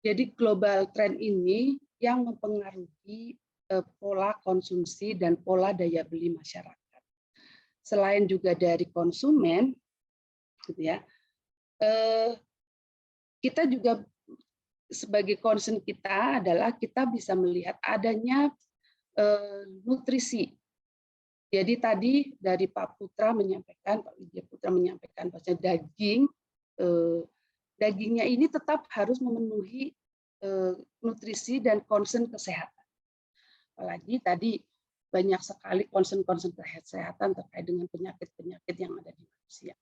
Jadi global trend ini yang mempengaruhi pola konsumsi dan pola daya beli masyarakat. Selain juga dari konsumen, gitu ya, kita juga sebagai concern kita adalah kita bisa melihat adanya nutrisi. Jadi tadi dari Pak Putra menyampaikan, Pak Widya Putra menyampaikan bahwa dagingnya ini tetap harus memenuhi nutrisi dan concern kesehatan. Apalagi tadi banyak sekali concern kesehatan terkait dengan penyakit-penyakit yang ada di manusia.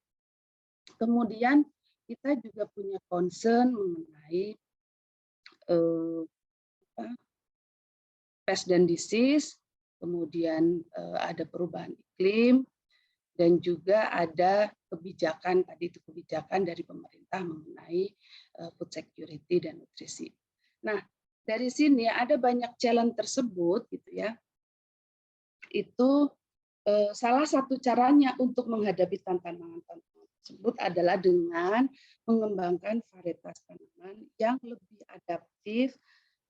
Kemudian kita juga punya concern mengenai pest dan disease, kemudian ada perubahan iklim, dan juga ada kebijakan dari pemerintah mengenai food security dan nutrisi. Nah, dari sini ada banyak challenge tersebut, gitu ya. Itu salah satu caranya untuk menghadapi tantangan tersebut adalah dengan mengembangkan varietas tanaman yang lebih adaptif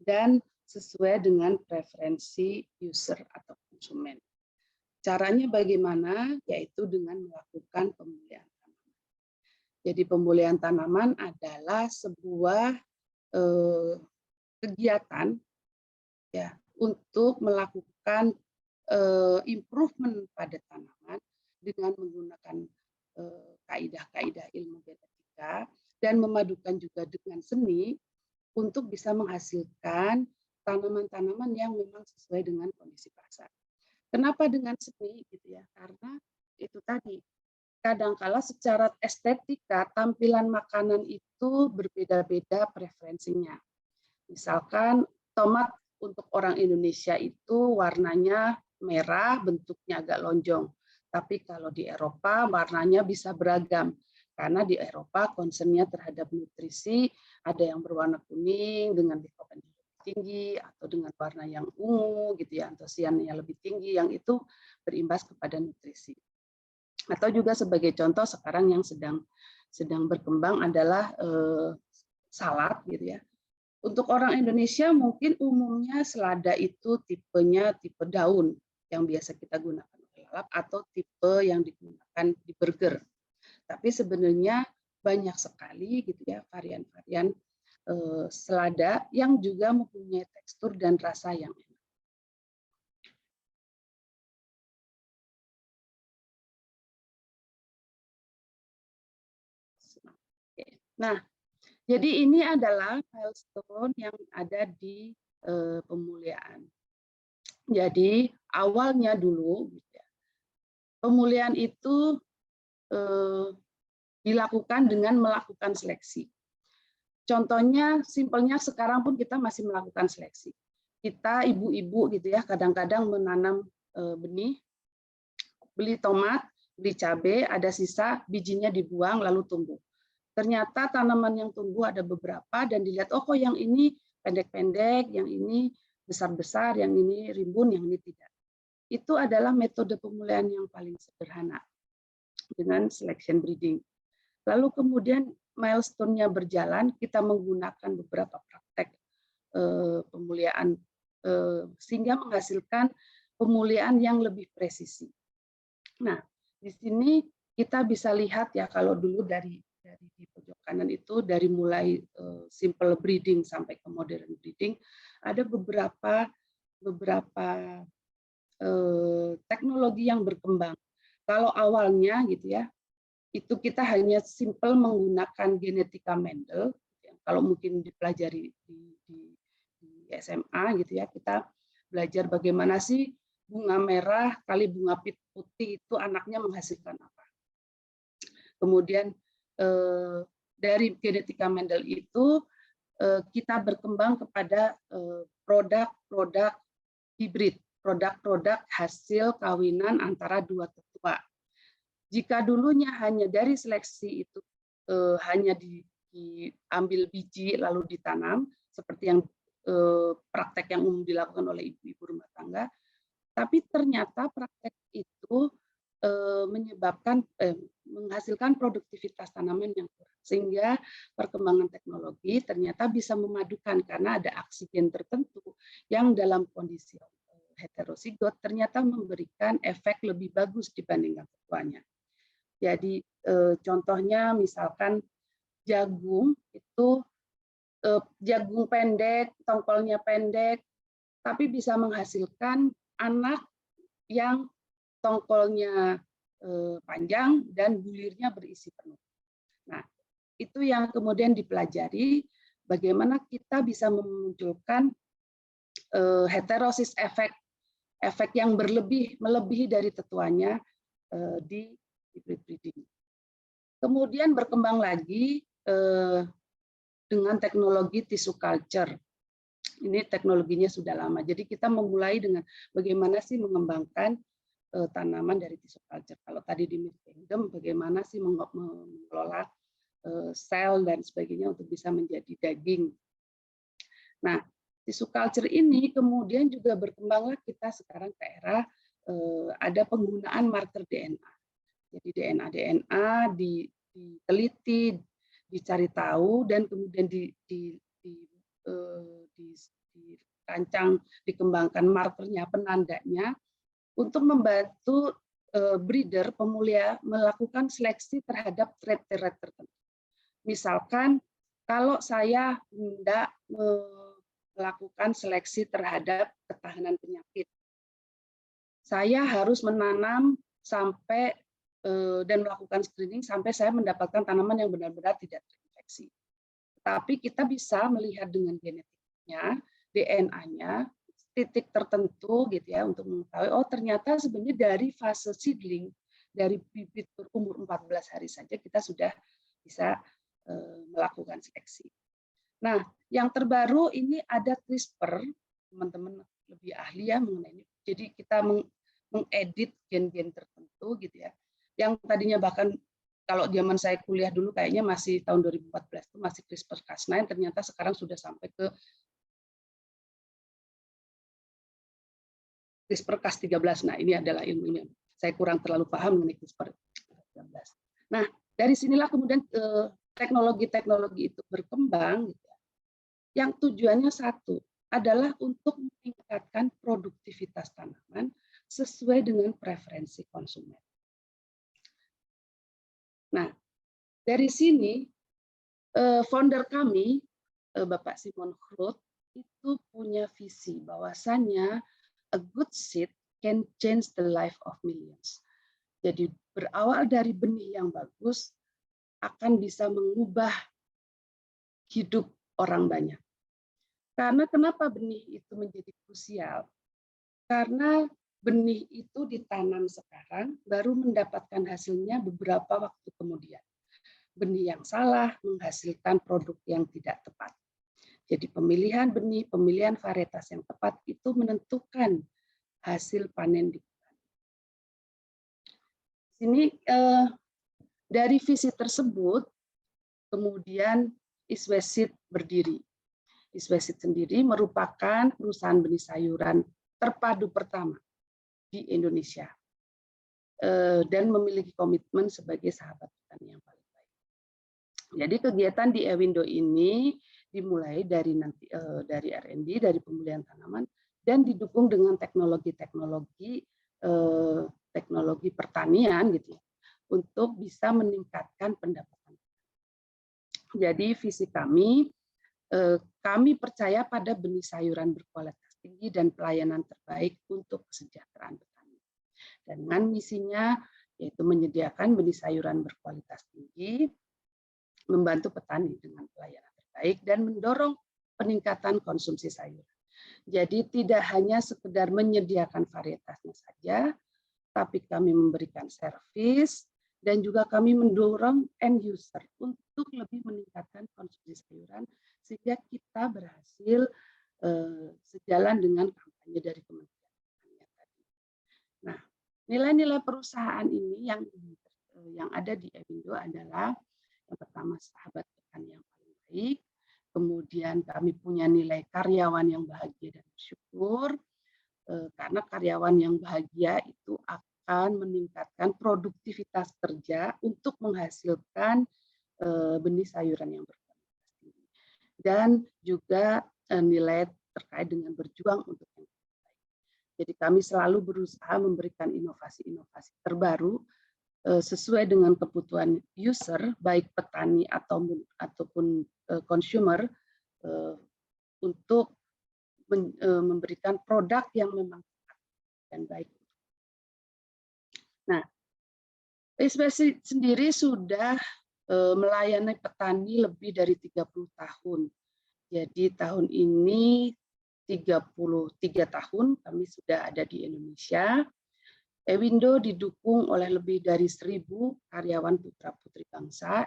dan sesuai dengan preferensi user atau konsumen. Caranya bagaimana? Yaitu dengan melakukan pemulihan tanaman. Jadi pemulihan tanaman adalah sebuah kegiatan ya untuk melakukan improvement pada tanaman dengan menggunakan kaidah-kaidah ilmu genetika dan memadukan juga dengan seni untuk bisa menghasilkan tanaman-tanaman yang memang sesuai dengan kondisi pasar. Kenapa dengan seni, gitu ya? Karena itu tadi, kadangkala secara estetika tampilan makanan itu berbeda-beda preferensinya. Misalkan tomat untuk orang Indonesia itu warnanya merah, bentuknya agak lonjong. Tapi kalau di Eropa warnanya bisa beragam. Karena di Eropa concern-nya terhadap nutrisi, ada yang berwarna kuning dengan likopen tinggi atau dengan warna yang ungu gitu ya, antosiannya lebih tinggi, yang itu berimbas kepada nutrisi. Atau juga sebagai contoh sekarang yang sedang berkembang adalah salad gitu ya. Untuk orang Indonesia mungkin umumnya selada itu tipenya tipe daun yang biasa kita gunakan untuk lalap atau tipe yang digunakan di burger. Tapi sebenarnya banyak sekali gitu ya varian-varian selada yang juga mempunyai tekstur dan rasa yang enak. Nah, jadi ini adalah milestone yang ada di pemuliaan. Jadi awalnya dulu, pemulihan itu dilakukan dengan melakukan seleksi. Contohnya, simpelnya sekarang pun kita masih melakukan seleksi. Kita ibu-ibu gitu ya, kadang-kadang menanam benih, beli tomat, beli cabai, ada sisa, bijinya dibuang lalu tumbuh. Ternyata tanaman yang tumbuh ada beberapa dan dilihat, oh kok yang ini pendek-pendek, yang ini besar-besar, yang ini rimbun, yang ini tidak. Itu adalah metode pemulihan yang paling sederhana dengan selection breeding. Lalu kemudian milestone-nya berjalan, kita menggunakan beberapa praktek pemulihan sehingga menghasilkan pemulihan yang lebih presisi. Nah, di sini kita bisa lihat ya, kalau dulu dari di pojok kanan itu dari mulai simple breeding sampai ke modern breeding, ada beberapa teknologi yang berkembang. Kalau awalnya gitu ya, itu kita hanya simple menggunakan genetika Mendel. Kalau mungkin dipelajari di SMA gitu ya, kita belajar bagaimana sih bunga merah kali bunga putih itu anaknya menghasilkan apa. Kemudian dari genetika Mendel itu kita berkembang kepada produk-produk hibrid, produk-produk hasil kawinan antara dua tetua. Jika dulunya hanya dari seleksi itu hanya diambil biji lalu ditanam, seperti yang praktek yang umum dilakukan oleh ibu-ibu rumah tangga, tapi ternyata praktek itu menghasilkan produktivitas tanaman yang kurang, sehingga perkembangan teknologi ternyata bisa memadukan karena ada aksigen tertentu yang dalam kondisi heterosigot ternyata memberikan efek lebih bagus dibandingkan tetuanya. Jadi contohnya misalkan jagung itu jagung pendek, tongkolnya pendek, tapi bisa menghasilkan anak yang tongkolnya panjang dan bulirnya berisi penuh. Nah, itu yang kemudian dipelajari bagaimana kita bisa memunculkan heterosis efek yang melebihi dari tetuanya di hybrid breeding. Kemudian berkembang lagi dengan teknologi tissue culture. Ini teknologinya sudah lama. Jadi kita memulai dengan bagaimana sih mengembangkan tanaman dari tissue culture. Kalau tadi di Milk Kingdom, bagaimana sih mengelola sel dan sebagainya untuk bisa menjadi daging. Nah, tissue culture ini kemudian juga berkembanglah kita sekarang ke era ada penggunaan marker DNA. Jadi DNA diteliti, dicari tahu, dan kemudian dirancang, dikembangkan markernya, penandanya, untuk membantu breeder pemulia melakukan seleksi terhadap trait-trait tertentu. Misalkan kalau saya hendak melakukan seleksi terhadap ketahanan penyakit, saya harus menanam sampai dan melakukan screening sampai saya mendapatkan tanaman yang benar-benar tidak terinfeksi. Tapi kita bisa melihat dengan genetiknya, DNA-nya, titik tertentu gitu ya, untuk mengetahui oh ternyata sebenarnya dari fase seedling, dari bibit berumur 14 hari saja kita sudah bisa melakukan seleksi. Nah, yang terbaru ini ada CRISPR, teman-teman lebih ahli ya mengenai ini. Jadi kita mengedit gen-gen tertentu gitu ya. Yang tadinya bahkan kalau zaman saya kuliah dulu kayaknya masih tahun 2014 itu masih CRISPR-Cas9, ternyata sekarang sudah sampai ke CRISPR-Cas13. Nah, ini adalah ilmunya. Saya kurang terlalu paham mengenai CRISPR-13. Nah, dari sinilah kemudian teknologi-teknologi itu berkembang gitu ya. Yang tujuannya satu adalah untuk meningkatkan produktivitas tanaman sesuai dengan preferensi konsumen. Nah, dari sini founder kami, Bapak Simon Groot, itu punya visi bahwasannya a good seed can change the life of millions. Jadi berawal dari benih yang bagus akan bisa mengubah hidup orang banyak. Karena kenapa benih itu menjadi krusial? Karena benih itu ditanam sekarang, baru mendapatkan hasilnya beberapa waktu kemudian. Benih yang salah menghasilkan produk yang tidak tepat. Jadi pemilihan benih, pemilihan varietas yang tepat itu menentukan hasil panen di petani. Sini dari visi tersebut, kemudian Iswesit berdiri. Iswesit sendiri merupakan perusahaan benih sayuran terpadu pertama di Indonesia dan memiliki komitmen sebagai sahabat petani yang paling baik. Jadi kegiatan di Ewindo ini dimulai dari dari R&D, dari pemulihan tanaman, dan didukung dengan teknologi pertanian gitu ya, untuk bisa meningkatkan pendapatan. Jadi visi kami percaya pada benih sayuran berkualitas tinggi dan pelayanan terbaik untuk kesejahteraan petani. Dan dengan misinya yaitu menyediakan benih sayuran berkualitas tinggi, membantu petani dengan pelayanan terbaik, dan mendorong peningkatan konsumsi sayuran. Jadi tidak hanya sekedar menyediakan varietasnya saja, tapi kami memberikan servis, dan juga kami mendorong end user untuk lebih meningkatkan konsumsi sayuran, sehingga kita berhasil sejalan dengan kampanye dari Kementerian Pertanian tadi. Nah, nilai-nilai perusahaan ini yang ada di Ewindo adalah yang pertama sahabat petani yang paling baik, kemudian kami punya nilai karyawan yang bahagia dan bersyukur, karena karyawan yang bahagia itu akan meningkatkan produktivitas kerja untuk menghasilkan benih sayuran yang berkualitas tinggi. Dan juga nilai terkait dengan berjuang untuk yang terbaik. Jadi kami selalu berusaha memberikan inovasi-inovasi terbaru sesuai dengan kebutuhan user, baik petani ataupun consumer, untuk memberikan produk yang memang tepat dan baik. Nah, Iswesit sendiri sudah melayani petani lebih dari 30 tahun. Jadi tahun ini 33 tahun kami sudah ada di Indonesia. Ewindo didukung oleh lebih dari 1.000 karyawan putra-putri bangsa,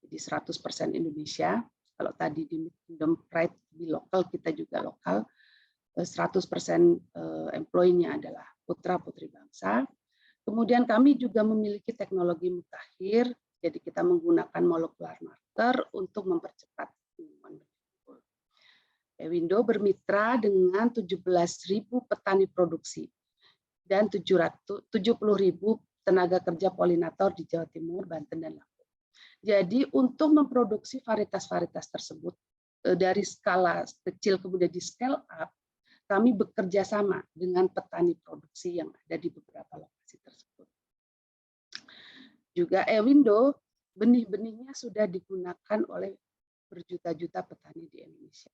jadi 100% Indonesia. Kalau tadi di Kingdom Pride di lokal, kita juga lokal, 100% employee-nya adalah putra-putri bangsa. Kemudian kami juga memiliki teknologi mutakhir, jadi kita menggunakan molekular marker untuk mempercepat penemuan benih unggul. Ewindo bermitra dengan 17.000 petani produksi dan 70.000 tenaga kerja polinator di Jawa Timur, Banten, dan Lampung. Jadi untuk memproduksi varietas-varietas tersebut dari skala kecil kemudian di scale up, kami bekerja sama dengan petani produksi yang ada di beberapa lokasi tersebut. Juga Ewindo, benih-benihnya sudah digunakan oleh berjuta-juta petani di Indonesia.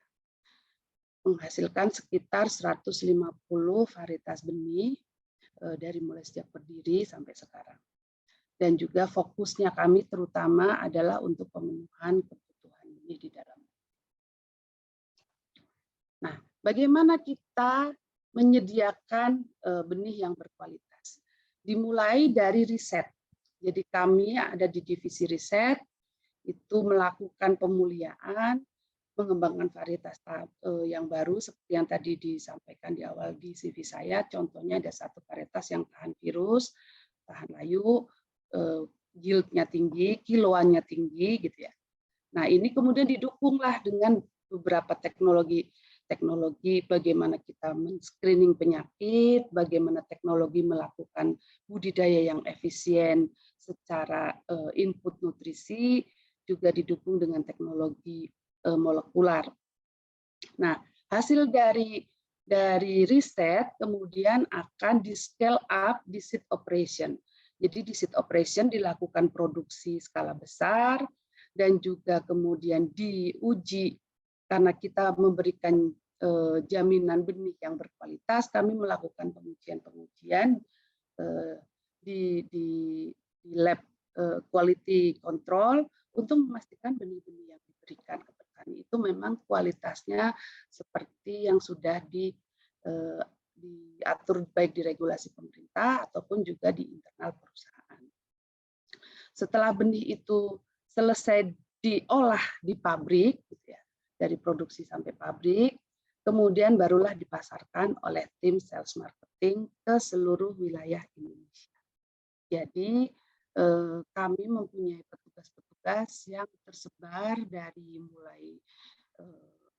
Menghasilkan sekitar 150 varietas benih dari mulai sejak berdiri sampai sekarang. Dan juga fokusnya kami terutama adalah untuk pemenuhan kebutuhan benih di dalam. Nah, bagaimana kita menyediakan benih yang berkualitas? Dimulai dari riset. Jadi kami ada di divisi riset, itu melakukan pemuliaan, mengembangkan varietas yang baru, seperti yang tadi disampaikan di awal di CV saya. Contohnya ada satu varietas yang tahan virus, tahan layu, yield-nya tinggi, kiloannya tinggi, gitu ya. Nah, ini kemudian didukunglah dengan beberapa teknologi bagaimana kita men-screening penyakit, bagaimana teknologi melakukan budidaya yang efisien secara input nutrisi, juga didukung dengan teknologi molekular. Nah, hasil dari riset kemudian akan di scale up di seed operation. Jadi di seed operation dilakukan produksi skala besar dan juga kemudian diuji. Karena kita memberikan jaminan benih yang berkualitas, kami melakukan pengujian di lab quality control untuk memastikan benih-benih yang diberikan ke petani itu memang kualitasnya seperti yang sudah diatur baik di regulasi pemerintah ataupun juga di internal perusahaan. Setelah benih itu selesai diolah di pabrik, gitu ya, dari produksi sampai pabrik, kemudian barulah dipasarkan oleh tim sales marketing ke seluruh wilayah Indonesia. Jadi kami mempunyai petugas-petugas yang tersebar dari mulai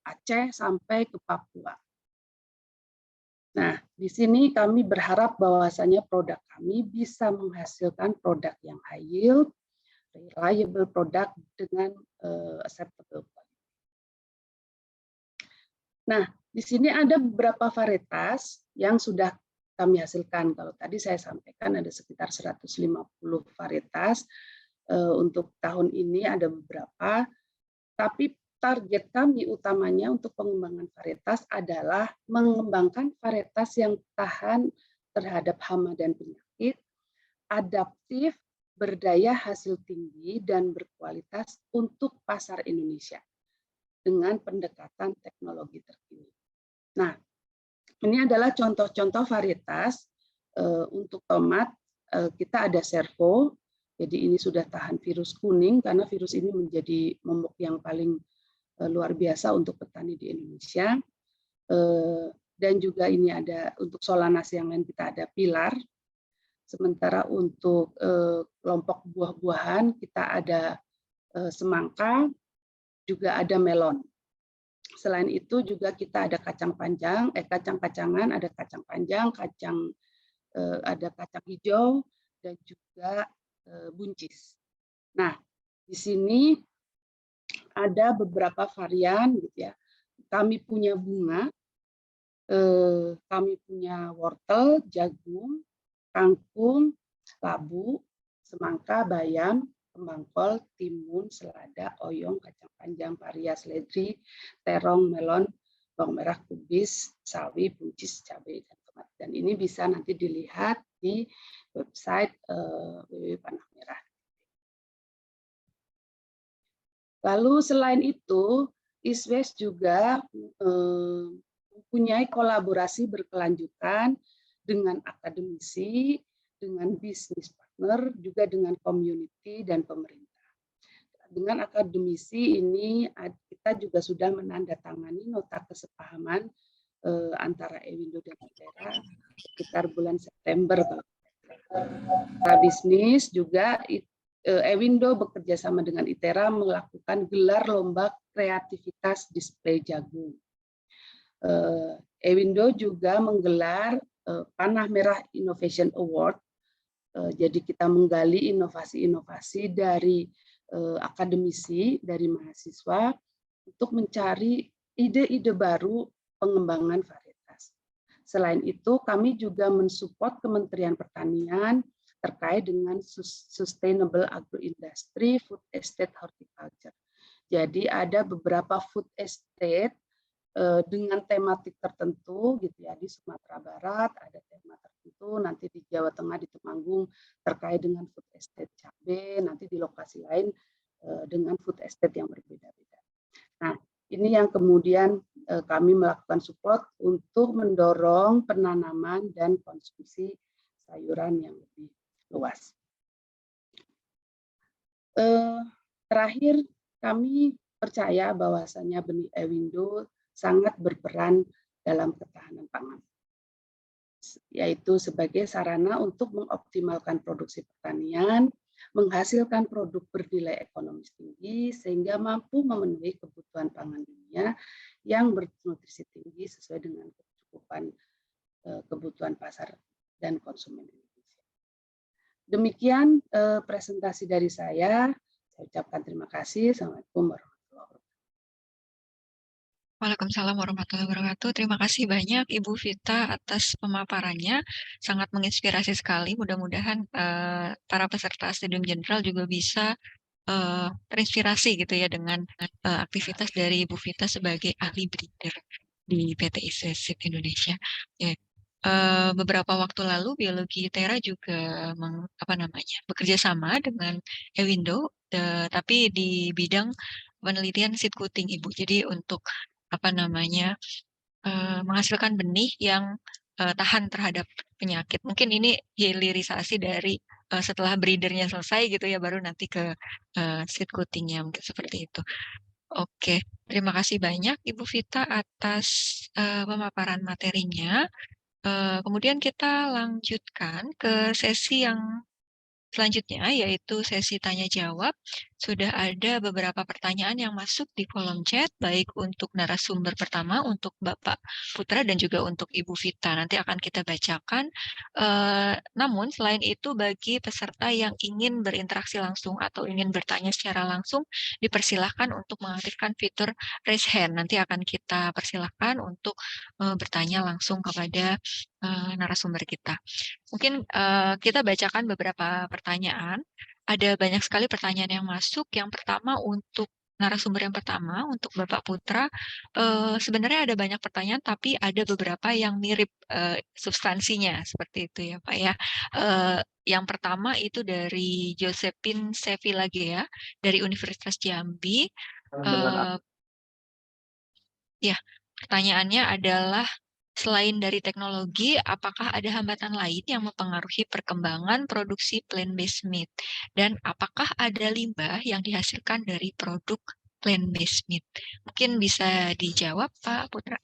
Aceh sampai ke Papua. Nah, di sini kami berharap bahwasanya produk kami bisa menghasilkan produk yang high yield, reliable product dengan acceptable quality. Nah, di sini ada beberapa varietas yang sudah kami hasilkan. Kalau tadi saya sampaikan ada sekitar 150 varietas. Untuk tahun ini ada beberapa, tapi target kami utamanya untuk pengembangan varietas adalah mengembangkan varietas yang tahan terhadap hama dan penyakit, adaptif, berdaya hasil tinggi, dan berkualitas untuk pasar Indonesia dengan pendekatan teknologi terkini. Nah, ini adalah contoh-contoh varietas. Untuk tomat, kita ada Servo, jadi ini sudah tahan virus kuning, karena virus ini menjadi momok yang paling luar biasa untuk petani di Indonesia. Dan juga ini ada untuk Solanas yang lain kita ada Pilar. Sementara untuk kelompok buah-buahan kita ada semangka, juga ada melon. Selain itu juga kita ada kacang panjang, kacang-kacangan, ada kacang panjang, ada kacang hijau, dan juga buncis. Nah, di sini ada beberapa varian, gitu ya. Kami punya bunga, kami punya wortel, jagung, kangkung, labu, semangka, bayam, kembang kol, timun, selada, oyong, kacang panjang, paria, seledri, terong, melon, bawang merah, kubis, sawi, buncis, cabai, dan tomat. Dan ini bisa nanti dilihat di website www.panahmerah. Lalu selain itu, ISWES juga mempunyai kolaborasi berkelanjutan dengan akademisi, dengan bisnis partner, juga dengan community dan pemerintah. Dengan akademisi ini kita juga sudah menandatangani nota kesepahaman antara Ewindo dan ITERA sekitar bulan September. Para bisnis juga Ewindo bekerja sama dengan ITERA melakukan gelar lomba kreativitas display jagung. Ewindo juga menggelar Panah Merah Innovation Award. Jadi kita menggali inovasi-inovasi dari akademisi, dari mahasiswa untuk mencari ide-ide baru pengembangan varietas. Selain itu, kami juga mensupport Kementerian Pertanian terkait dengan Sustainable Agroindustry, Food Estate, Horticulture. Jadi ada beberapa food estate dengan tematik tertentu, gitu ya. Di Sumatera Barat ada tema tertentu, nanti di Jawa Tengah di Temanggung terkait dengan food estate cabai, nanti di lokasi lain dengan food estate yang berbeda-beda. Nah, ini yang kemudian kami melakukan support untuk mendorong penanaman dan konsumsi sayuran yang lebih luas. Terakhir, kami percaya bahwasanya benih Ewindo sangat berperan dalam ketahanan pangan, yaitu sebagai sarana untuk mengoptimalkan produksi pertanian, menghasilkan produk bernilai ekonomis tinggi, sehingga mampu memenuhi kebutuhan pangan dunia yang bernutrisi tinggi sesuai dengan kecukupan kebutuhan pasar dan konsumen Indonesia. Demikian presentasi dari saya. Saya ucapkan terima kasih. Assalamualaikum warahmatullahi wabarakatuh. Waalaikumsalam warahmatullahi wabarakatuh. Terima kasih banyak Ibu Vita atas pemaparannya. Sangat menginspirasi sekali. Mudah-mudahan para peserta Studium General juga bisa terinspirasi gitu ya dengan aktivitas dari Ibu Vita sebagai ahli breeder di PT ISWES Indonesia. Ya. Beberapa waktu lalu Biologi ITERA juga bekerja sama dengan Ewindo, tapi di bidang penelitian seed cutting, Ibu. Jadi untuk apa namanya, menghasilkan benih yang tahan terhadap penyakit. Mungkin ini hilirisasi dari setelah breedernya selesai gitu ya, baru nanti ke seed cutting-nya, mungkin seperti itu. Oke, terima kasih banyak Ibu Vita atas pemaparan materinya. Kemudian kita lanjutkan ke sesi yang selanjutnya, yaitu sesi tanya jawab. Sudah ada beberapa pertanyaan yang masuk di kolom chat, baik untuk narasumber pertama, untuk Bapak Putra, dan juga untuk Ibu Vita. Nanti akan kita bacakan. Namun, selain itu, bagi peserta yang ingin berinteraksi langsung atau ingin bertanya secara langsung, dipersilahkan untuk mengaktifkan fitur raise hand. Nanti akan kita persilahkan untuk bertanya langsung kepada narasumber kita. Mungkin kita bacakan beberapa pertanyaan. Ada banyak sekali pertanyaan yang masuk. Yang pertama untuk narasumber yang pertama, untuk Bapak Putra, sebenarnya ada banyak pertanyaan, tapi ada beberapa yang mirip substansinya, seperti itu ya Pak ya. Yang pertama itu dari Josephine Sevilagea dari Universitas Jambi. Ya, pertanyaannya adalah, selain dari teknologi, apakah ada hambatan lain yang mempengaruhi perkembangan produksi plant-based meat? Dan apakah ada limbah yang dihasilkan dari produk plant-based meat? Mungkin bisa dijawab, Pak Putra.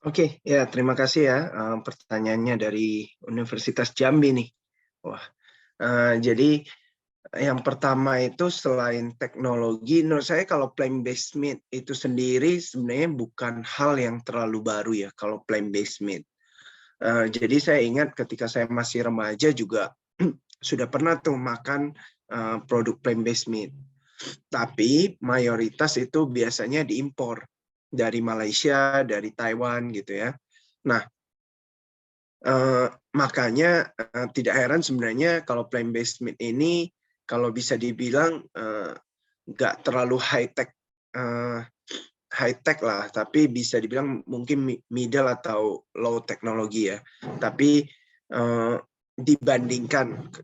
Oke, ya terima kasih ya pertanyaannya dari Universitas Jambi nih. Wah, jadi yang pertama itu selain teknologi, menurut saya kalau plant-based meat itu sendiri sebenarnya bukan hal yang terlalu baru ya kalau plant-based meat. Jadi saya ingat ketika saya masih remaja juga sudah pernah tuh makan produk plant-based meat. Tapi mayoritas itu biasanya diimpor dari Malaysia, dari Taiwan gitu ya. Nah, makanya tidak heran sebenarnya kalau plant-based meat ini kalau bisa dibilang nggak terlalu high-tech lah, tapi bisa dibilang mungkin middle atau low teknologi ya. Tapi dibandingkan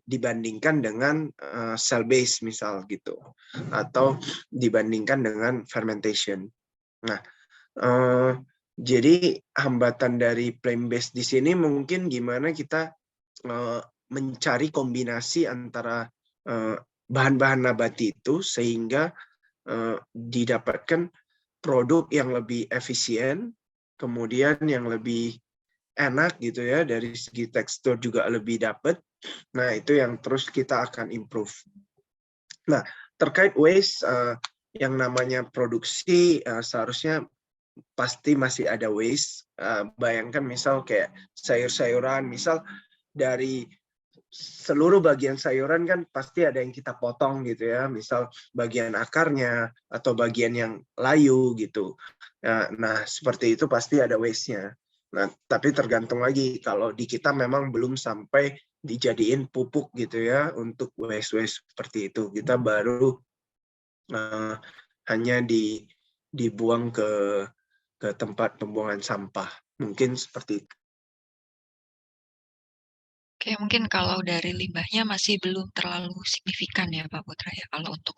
dengan cell based misal gitu, atau dibandingkan dengan fermentation. Nah, jadi hambatan dari plant-based di sini mungkin gimana kita mencari kombinasi antara bahan-bahan nabati itu sehingga didapatkan produk yang lebih efisien, kemudian yang lebih enak gitu ya, dari segi tekstur juga lebih dapat. Nah, itu yang terus kita akan improve. Nah, terkait waste, yang namanya produksi seharusnya pasti masih ada waste. Bayangkan misal kayak sayur-sayuran, misal dari seluruh bagian sayuran kan pasti ada yang kita potong gitu ya, misal bagian akarnya atau bagian yang layu gitu. Nah, seperti itu pasti ada waste-nya. Nah, tapi tergantung lagi kalau di kita memang belum sampai dijadiin pupuk gitu ya untuk waste-waste seperti itu. Kita baru hanya dibuang ke tempat pembuangan sampah. Mungkin seperti itu. Oke, mungkin kalau dari limbahnya masih belum terlalu signifikan ya Pak Putra ya, kalau untuk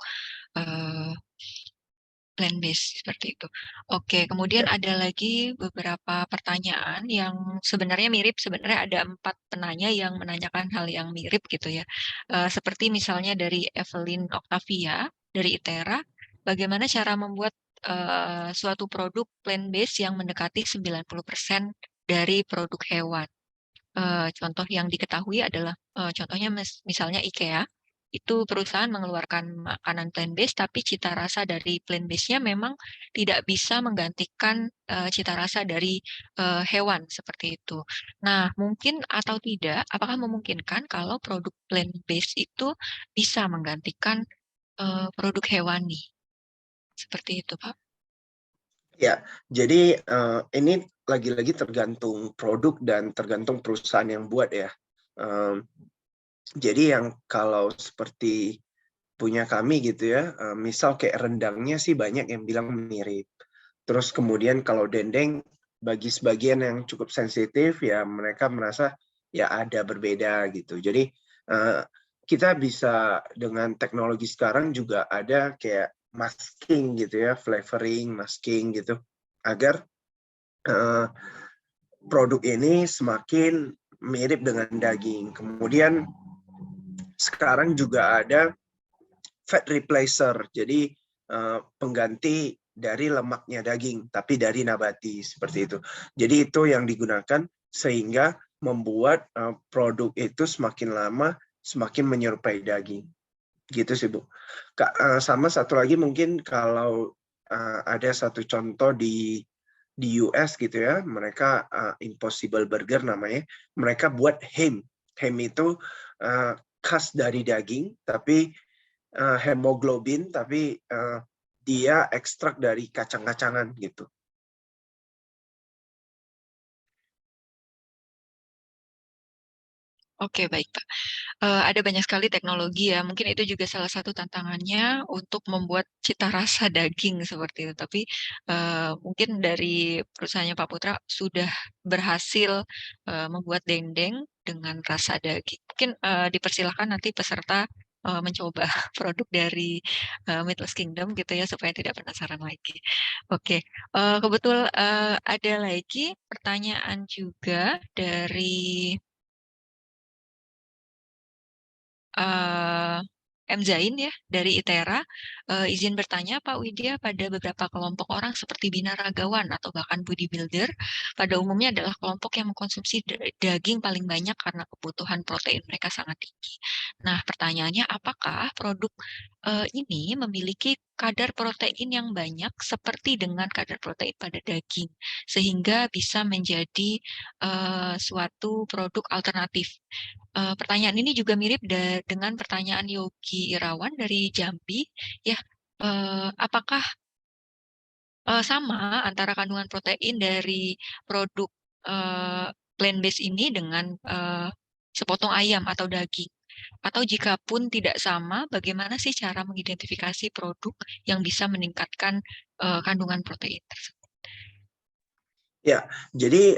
plant-based seperti itu. Oke, kemudian ada lagi beberapa pertanyaan yang sebenarnya mirip. Sebenarnya ada 4 penanya yang menanyakan hal yang mirip gitu ya. Seperti misalnya dari Evelyn Octavia dari ITERA, bagaimana cara membuat suatu produk plant-based yang mendekati 90% dari produk hewan? Contoh yang diketahui adalah contohnya misalnya IKEA, itu perusahaan mengeluarkan makanan plant-based, tapi cita rasa dari plant-based-nya memang tidak bisa menggantikan cita rasa dari hewan seperti itu. Nah, mungkin atau tidak, apakah memungkinkan kalau produk plant-based itu bisa menggantikan produk hewani? Seperti itu, Pak. Ya, jadi ini lagi-lagi tergantung produk dan tergantung perusahaan yang buat ya. Jadi yang kalau seperti punya kami gitu ya, misal kayak rendangnya sih banyak yang bilang mirip. Terus kemudian kalau dendeng bagi sebagian yang cukup sensitif ya mereka merasa ya ada berbeda gitu. Jadi kita bisa dengan teknologi sekarang juga ada kayak masking gitu ya, flavoring, masking gitu, agar produk ini semakin mirip dengan daging. Kemudian sekarang juga ada fat replacer, jadi pengganti dari lemaknya daging, tapi dari nabati seperti itu. Jadi itu yang digunakan sehingga membuat produk itu semakin lama semakin menyerupai daging. Gitu sih Bu. Sama satu lagi mungkin kalau ada satu contoh di US gitu ya, mereka Impossible Burger namanya, mereka buat ham. Ham itu khas dari daging, tapi hemoglobin, tapi dia ekstrak dari kacang-kacangan gitu. Oke, baik Pak. Ada banyak sekali teknologi ya, mungkin itu juga salah satu tantangannya untuk membuat cita rasa daging seperti itu. Tapi mungkin dari perusahaannya Pak Putra sudah berhasil membuat dendeng dengan rasa daging. Mungkin dipersilahkan nanti peserta mencoba produk dari Meatless Kingdom gitu ya, supaya tidak penasaran lagi. Oke, kebetul ada lagi pertanyaan juga dari M. Zain ya dari ITERA, izin bertanya Pak Widya, pada beberapa kelompok orang seperti binaragawan atau bahkan bodybuilder pada umumnya adalah kelompok yang mengkonsumsi daging paling banyak karena kebutuhan protein mereka sangat tinggi. Nah, pertanyaannya apakah produk ini memiliki kadar protein yang banyak seperti dengan kadar protein pada daging sehingga bisa menjadi suatu produk alternatif. Pertanyaan ini juga mirip dengan pertanyaan Yogi Irawan dari Jambi, ya. Apakah sama antara kandungan protein dari produk plant-based ini dengan sepotong ayam atau daging? Atau jika pun tidak sama, bagaimana sih cara mengidentifikasi produk yang bisa meningkatkan kandungan protein tersebut? Ya, jadi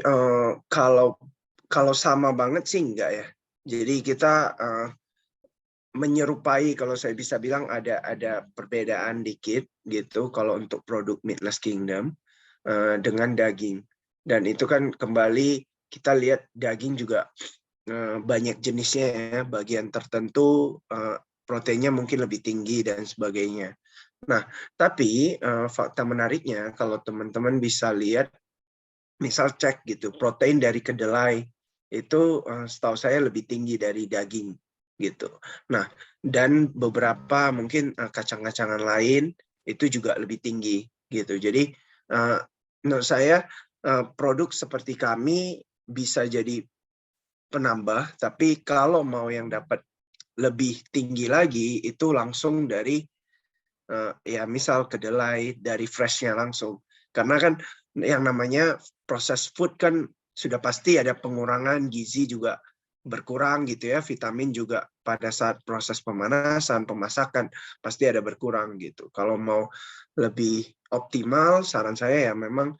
kalau sama banget sih enggak ya. Jadi kita menyerupai, kalau saya bisa bilang ada perbedaan dikit gitu kalau untuk produk Meatless Kingdom dengan daging. Dan itu kan kembali kita lihat daging juga banyak jenisnya ya, bagian tertentu proteinnya mungkin lebih tinggi dan sebagainya. Nah, tapi fakta menariknya kalau teman-teman bisa lihat, misal cek gitu, protein dari kedelai itu setahu saya lebih tinggi dari daging gitu. Nah, dan beberapa mungkin kacang-kacangan lain itu juga lebih tinggi gitu. Jadi menurut saya produk seperti kami bisa jadi penambah, tapi kalau mau yang dapat lebih tinggi lagi itu langsung dari ya misal kedelai, dari freshnya langsung. Karena kan yang namanya proses food kan sudah pasti ada pengurangan gizi juga berkurang gitu ya, vitamin juga pada saat proses pemanasan, pemasakan pasti ada berkurang gitu. Kalau mau lebih optimal, saran saya ya memang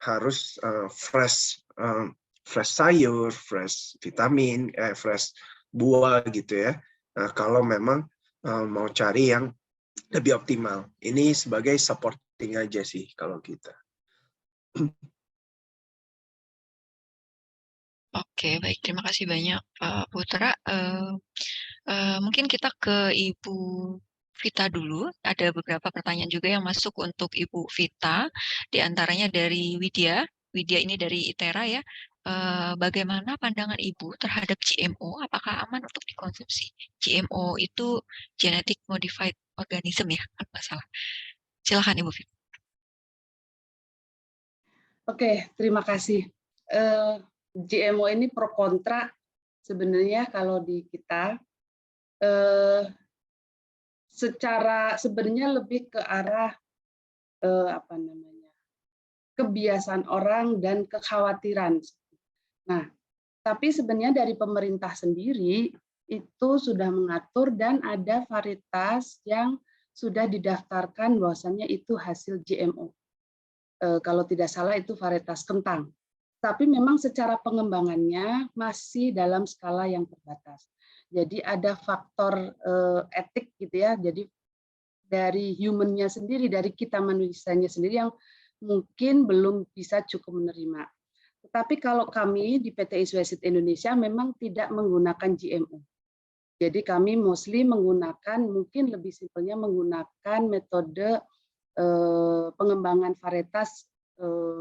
harus fresh sayur, fresh vitamin, fresh buah gitu ya. Nah, kalau memang mau cari yang lebih optimal. Ini sebagai supporting aja sih kalau kita. Oke, baik. Terima kasih banyak, Pak Putra. Mungkin kita ke Ibu Vita dulu. Ada beberapa pertanyaan juga yang masuk untuk Ibu Vita. Di antaranya dari Widya. Widya ini dari ITERA ya. Bagaimana pandangan Ibu terhadap GMO? Apakah aman untuk dikonsumsi? GMO itu genetic modified organism ya, kalau nggak salah. Silakan Ibu Vita. Oke, terima kasih. GMO ini pro kontra sebenarnya kalau di kita secara sebenarnya lebih ke arah apa namanya, kebiasaan orang dan kekhawatiran. Nah, tapi sebenarnya dari pemerintah sendiri itu sudah mengatur dan ada varietas yang sudah didaftarkan bahwasannya itu hasil GMO. Kalau tidak salah itu varietas kentang. Tapi memang secara pengembangannya masih dalam skala yang terbatas. Jadi ada faktor etik gitu ya. Jadi dari human-nya sendiri, dari kita manusianya sendiri yang mungkin belum bisa cukup menerima. Tetapi kalau kami di PT Iswesit Indonesia memang tidak menggunakan GMO. Jadi kami mostly menggunakan, mungkin lebih simpelnya menggunakan metode pengembangan varietas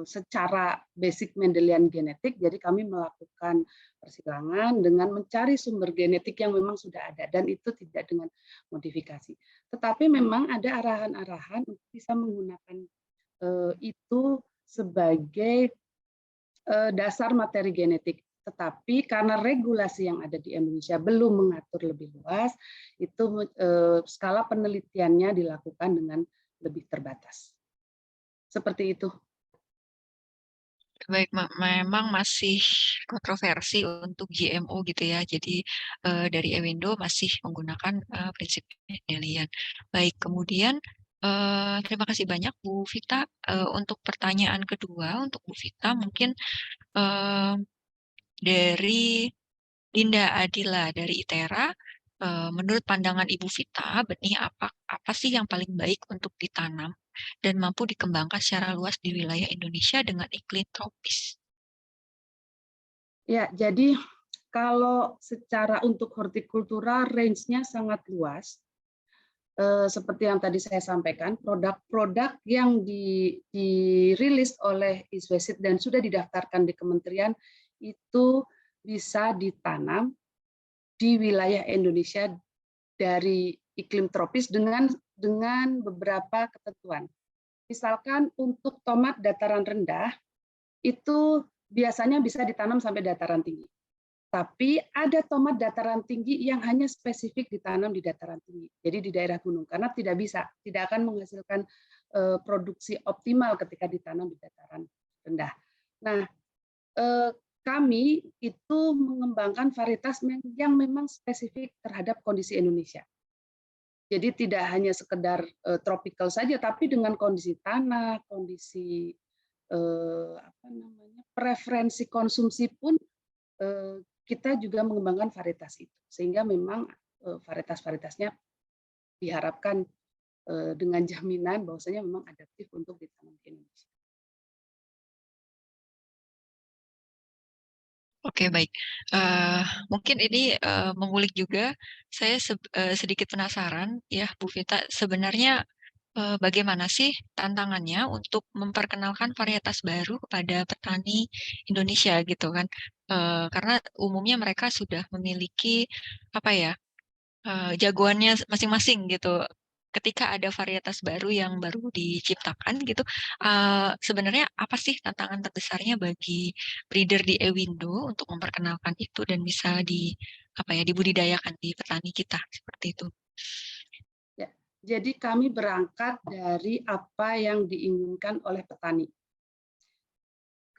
secara basic Mendelian genetik. Jadi kami melakukan persilangan dengan mencari sumber genetik yang memang sudah ada, dan itu tidak dengan modifikasi. Tetapi memang ada arahan-arahan untuk bisa menggunakan itu sebagai dasar materi genetik. Tetapi karena regulasi yang ada di Indonesia belum mengatur lebih luas, itu skala penelitiannya dilakukan dengan lebih terbatas. Seperti itu. Baik, memang masih kontroversi untuk GMO gitu ya. Jadi dari Ewindo masih menggunakan prinsip Mendelian. Baik, kemudian terima kasih banyak Bu Vita. Untuk pertanyaan kedua untuk Bu Vita mungkin dari Dinda Adila dari ITERA. Menurut pandangan Ibu Vita, benih apa sih yang paling baik untuk ditanam dan mampu dikembangkan secara luas di wilayah Indonesia dengan iklim tropis? Ya, jadi kalau secara untuk hortikultura range-nya sangat luas. Seperti yang tadi saya sampaikan, produk-produk yang dirilis oleh Iswesit dan sudah didaftarkan di kementerian itu bisa ditanam di wilayah Indonesia dari iklim tropis dengan beberapa ketentuan. Misalkan untuk tomat dataran rendah itu biasanya bisa ditanam sampai dataran tinggi. Tapi ada tomat dataran tinggi yang hanya spesifik ditanam di dataran tinggi. Jadi di daerah gunung, karena tidak akan menghasilkan produksi optimal ketika ditanam di dataran rendah. Nah, kami itu mengembangkan varietas yang memang spesifik terhadap kondisi Indonesia. Jadi tidak hanya sekedar tropical saja, tapi dengan kondisi tanah, kondisi preferensi konsumsi pun kita juga mengembangkan varietas itu, sehingga memang varietas-varietasnya diharapkan dengan jaminan bahwasanya memang adaptif untuk ditanam di Indonesia. Oke, baik. Mungkin ini mengulik juga. Saya sedikit penasaran, ya, Bu Vita. Sebenarnya bagaimana sih tantangannya untuk memperkenalkan varietas baru kepada petani Indonesia gitu kan? Karena umumnya mereka sudah memiliki apa ya, jagoannya masing-masing gitu. Ketika ada varietas baru yang baru diciptakan gitu, sebenarnya apa sih tantangan terbesarnya bagi breeder di Ewindo untuk memperkenalkan itu dan bisa dibudidayakan di petani kita seperti itu? Ya, jadi kami berangkat dari apa yang diinginkan oleh petani.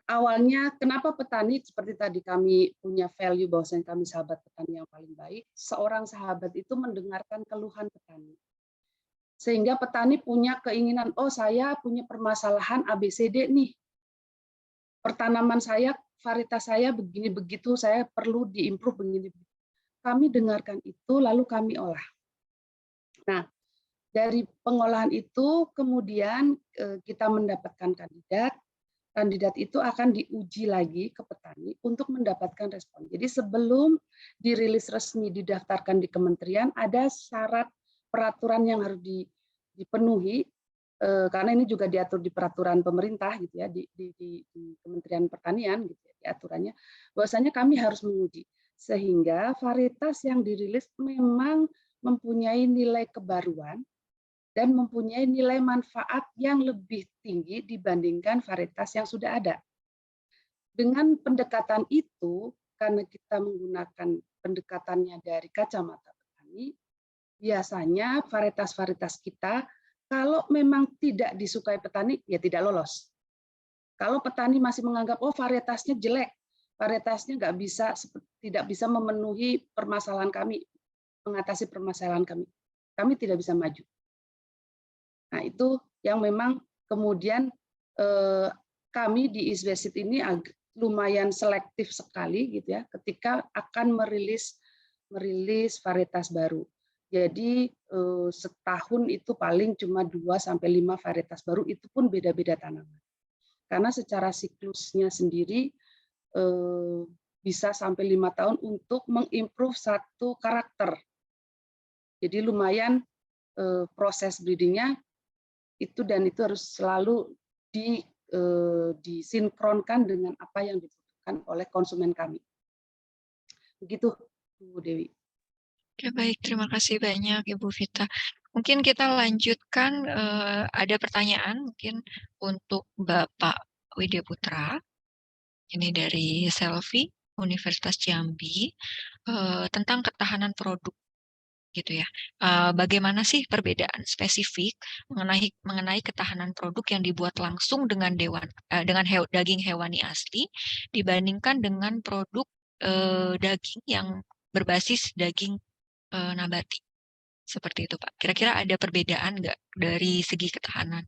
Awalnya kenapa petani, seperti tadi kami punya value bahwasanya kami sahabat petani yang paling baik. Seorang sahabat itu mendengarkan keluhan petani. Sehingga petani punya keinginan, oh saya punya permasalahan ABCD nih. Pertanaman saya, varietas saya begini begitu, saya perlu diimprove begini. Kami dengarkan itu lalu kami olah. Nah, dari pengolahan itu kemudian kita mendapatkan kandidat. Kandidat itu akan diuji lagi ke petani untuk mendapatkan respon. Jadi sebelum dirilis resmi didaftarkan di kementerian, ada syarat peraturan yang harus dipenuhi, karena ini juga diatur di peraturan pemerintah gitu ya, di Kementerian Pertanian gitu ya, di aturannya, bahwasanya kami harus menguji sehingga varietas yang dirilis memang mempunyai nilai kebaruan dan mempunyai nilai manfaat yang lebih tinggi dibandingkan varietas yang sudah ada. Dengan pendekatan itu, karena kita menggunakan pendekatannya dari kacamata petani, biasanya varietas-varietas kita, kalau memang tidak disukai petani, ya tidak lolos. Kalau petani masih menganggap, oh varietasnya jelek, varietasnya tidak bisa memenuhi permasalahan kami, mengatasi permasalahan kami tidak bisa maju. Nah, itu yang memang kemudian kami di Iswesit ini lumayan selektif sekali gitu ya, ketika akan merilis varietas baru. Jadi setahun itu paling cuma 2-5 varietas baru, itu pun beda-beda tanaman. Karena secara siklusnya sendiri bisa sampai 5 tahun untuk mengimprove satu karakter. Jadi lumayan proses breedingnya itu harus selalu disinkronkan dengan apa yang dibutuhkan oleh konsumen kami. Begitu, Bu Dewi. Oke, baik. Terima kasih banyak, Ibu Vita. Mungkin kita lanjutkan, ada pertanyaan mungkin untuk Bapak Widya Putra. Ini dari Selvi, Universitas Jambi, tentang ketahanan produk, gitu ya. Bagaimana sih perbedaan spesifik mengenai ketahanan produk yang dibuat langsung dengan daging hewani asli dibandingkan dengan produk daging yang berbasis daging nabati, seperti itu Pak. Kira-kira ada perbedaan nggak dari segi ketahanan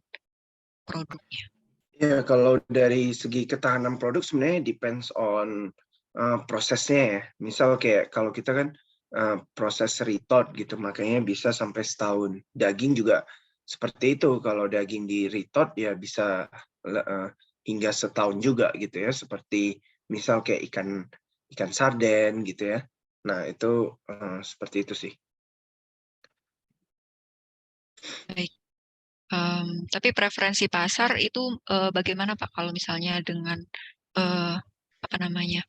produknya? Ya, kalau dari segi ketahanan produk sebenarnya depends on prosesnya ya. Misal kayak kalau kita kan proses retort gitu, makanya bisa sampai setahun. Daging juga seperti itu. Kalau daging di retort ya bisa hingga setahun juga gitu ya. Seperti misal kayak ikan sarden gitu ya. Nah itu seperti itu sih. Baik. Tapi preferensi pasar itu bagaimana Pak kalau misalnya dengan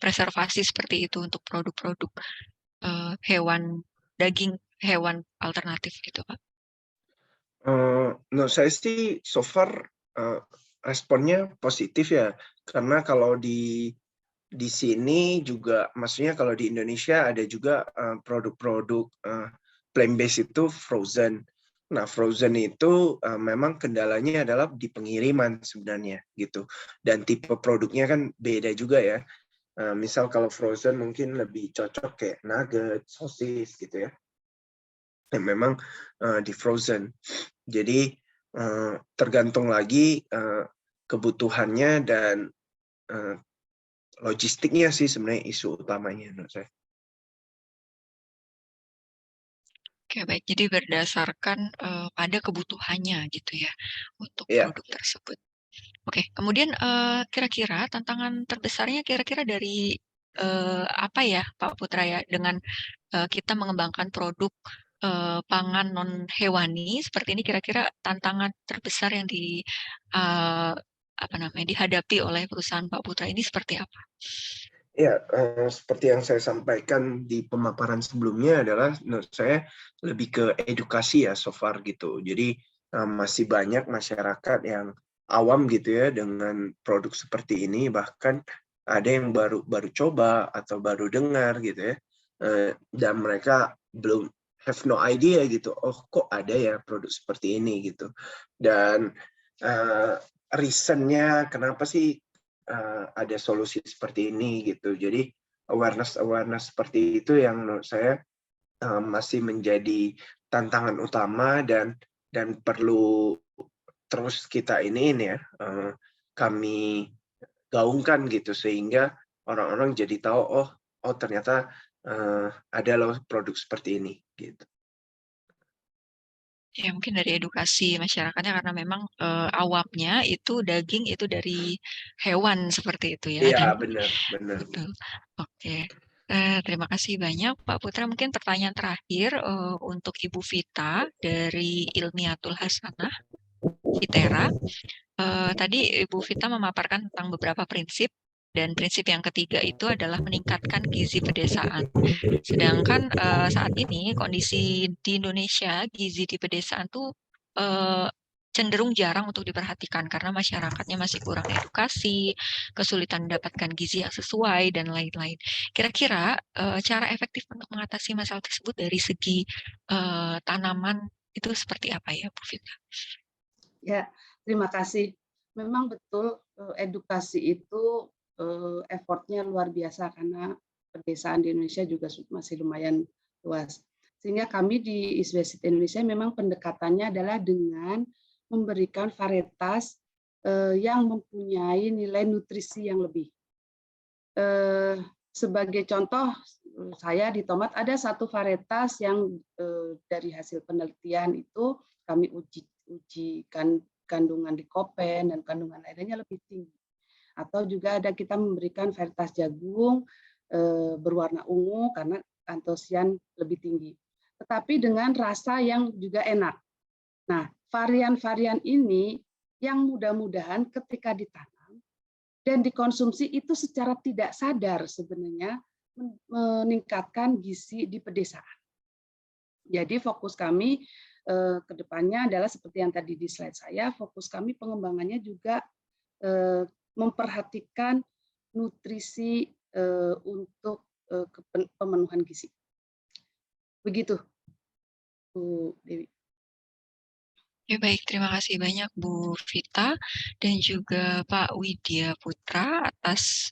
preservasi seperti itu untuk produk-produk daging hewan alternatif gitu Pak? Menurut saya sih so far responnya positif ya, karena kalau di sini juga, maksudnya kalau di Indonesia ada juga produk-produk plant-based itu frozen. Nah, frozen itu memang kendalanya adalah di pengiriman sebenarnya gitu. Dan tipe produknya kan beda juga ya. Misal kalau frozen mungkin lebih cocok kayak nugget, sosis gitu ya. Yang memang di frozen. Jadi tergantung lagi kebutuhannya dan logistiknya sih sebenarnya isu utamanya menurut saya. Oke, baik. Jadi berdasarkan pada kebutuhannya gitu ya untuk Iya. produk tersebut. Oke, kemudian kira-kira tantangan terbesarnya kira-kira dari apa ya Pak Putra ya dengan kita mengembangkan produk pangan non hewani seperti ini, kira-kira tantangan terbesar yang dihadapi oleh perusahaan Pak Putra ini seperti apa? Ya, seperti yang saya sampaikan di pemaparan sebelumnya adalah menurut saya lebih ke edukasi ya so far gitu. Jadi masih banyak masyarakat yang awam gitu ya dengan produk seperti ini, bahkan ada yang baru coba atau baru dengar gitu ya, dan mereka belum have no idea gitu. Oh, kok ada ya produk seperti ini gitu. Dan reasonnya kenapa sih ada solusi seperti ini gitu. Jadi awareness seperti itu yang menurut saya masih menjadi tantangan utama dan perlu terus kita kami gaungkan gitu sehingga orang-orang jadi tahu oh ternyata ada loh produk seperti ini gitu. Ya mungkin dari edukasi masyarakatnya karena memang awamnya itu daging itu dari hewan seperti itu ya. Iya, Dan benar. betul. Oke. Terima kasih banyak Pak Putra. Mungkin pertanyaan terakhir untuk Ibu Vita dari Ilmiatul Hasanah Fitera. Tadi Ibu Vita memaparkan tentang beberapa prinsip, dan prinsip yang ketiga itu adalah meningkatkan gizi pedesaan. Sedangkan saat ini kondisi di Indonesia, gizi di pedesaan tuh cenderung jarang untuk diperhatikan karena masyarakatnya masih kurang edukasi, kesulitan mendapatkan gizi yang sesuai, dan lain-lain. Kira-kira cara efektif untuk mengatasi masalah tersebut dari segi tanaman itu seperti apa ya, Bu Vita? Ya, terima kasih. Memang betul edukasi itu effortnya luar biasa karena pedesaan di Indonesia juga masih lumayan luas. Sehingga kami di East West Indonesia memang pendekatannya adalah dengan memberikan varietas yang mempunyai nilai nutrisi yang lebih. Sebagai contoh, saya di tomat ada satu varietas yang dari hasil penelitian itu kami ujikan kandungan likopen dan kandungan lainnya lebih tinggi. Atau juga ada kita memberikan varietas jagung berwarna ungu karena antosian lebih tinggi. Tetapi dengan rasa yang juga enak. Nah, varian-varian ini yang mudah-mudahan ketika ditanam dan dikonsumsi itu secara tidak sadar sebenarnya meningkatkan gizi di pedesaan. Jadi fokus kami ke depannya adalah seperti yang tadi di slide saya, fokus kami pengembangannya juga memperhatikan nutrisi untuk pemenuhan gizi. Begitu, Bu Dewi. Ya, baik, terima kasih banyak Bu Vita dan juga Pak Widya Putra atas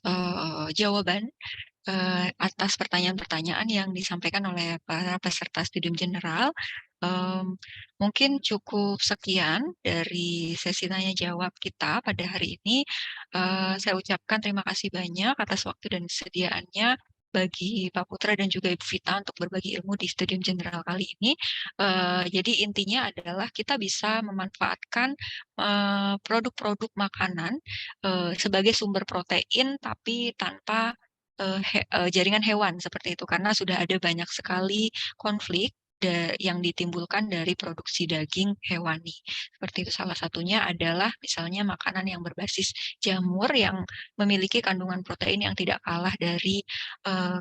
jawaban atas pertanyaan-pertanyaan yang disampaikan oleh para peserta studium general. Mungkin cukup sekian dari sesi tanya jawab kita pada hari ini. Saya ucapkan terima kasih banyak atas waktu dan kesediaannya bagi Pak Putra dan juga Ibu Vita untuk berbagi ilmu di studium general kali ini. Jadi intinya adalah kita bisa memanfaatkan produk-produk makanan sebagai sumber protein tapi tanpa jaringan hewan seperti itu, karena sudah ada banyak sekali konflik yang ditimbulkan dari produksi daging hewani. Seperti itu, salah satunya adalah misalnya makanan yang berbasis jamur yang memiliki kandungan protein yang tidak kalah dari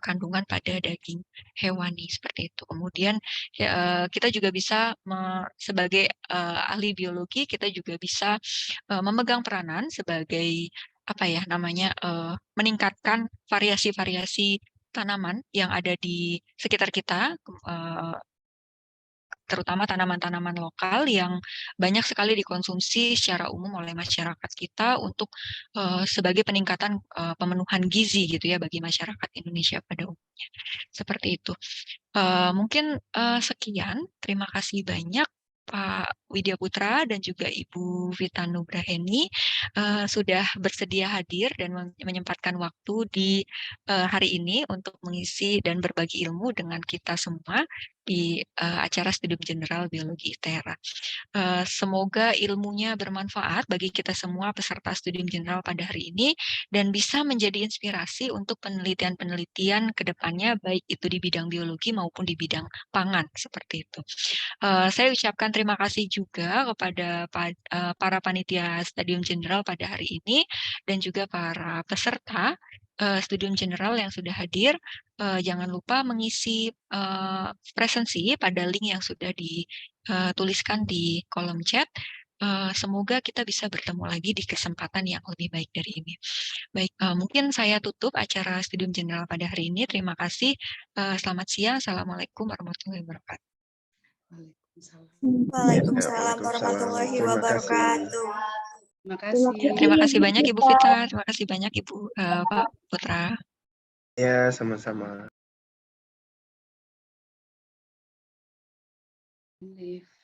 kandungan pada daging hewani seperti itu. Kemudian kita juga bisa sebagai ahli biologi kita juga bisa memegang peranan sebagai apa ya namanya meningkatkan variasi-variasi tanaman yang ada di sekitar kita, terutama tanaman-tanaman lokal yang banyak sekali dikonsumsi secara umum oleh masyarakat kita untuk sebagai peningkatan pemenuhan gizi gitu ya bagi masyarakat Indonesia pada umumnya. Seperti itu. Mungkin sekian. Terima kasih banyak Pak Widya Putra dan juga Ibu Vita Nugraheni sudah bersedia hadir dan menyempatkan waktu di hari ini untuk mengisi dan berbagi ilmu dengan kita semua di acara Studium General Biologi ITERA. Semoga ilmunya bermanfaat bagi kita semua peserta Studium General pada hari ini dan bisa menjadi inspirasi untuk penelitian-penelitian ke depannya baik itu di bidang biologi maupun di bidang pangan seperti itu. Saya ucapkan terima kasih juga kepada para panitia Studium General pada hari ini dan juga para peserta Studium General yang sudah hadir. Jangan lupa mengisi presensi pada link yang sudah dituliskan di kolom chat. Semoga kita bisa bertemu lagi di kesempatan yang lebih baik dari ini. Baik, mungkin saya tutup acara Studium General pada hari ini. Terima kasih. Selamat siang. Assalamualaikum warahmatullahi wabarakatuh. Waalaikumsalam warahmatullahi Terima kasih. wabarakatuh. Terima kasih. Terima kasih banyak Ibu Vita. Terima kasih banyak Ibu Pak Putra. Ya, sama-sama. Live.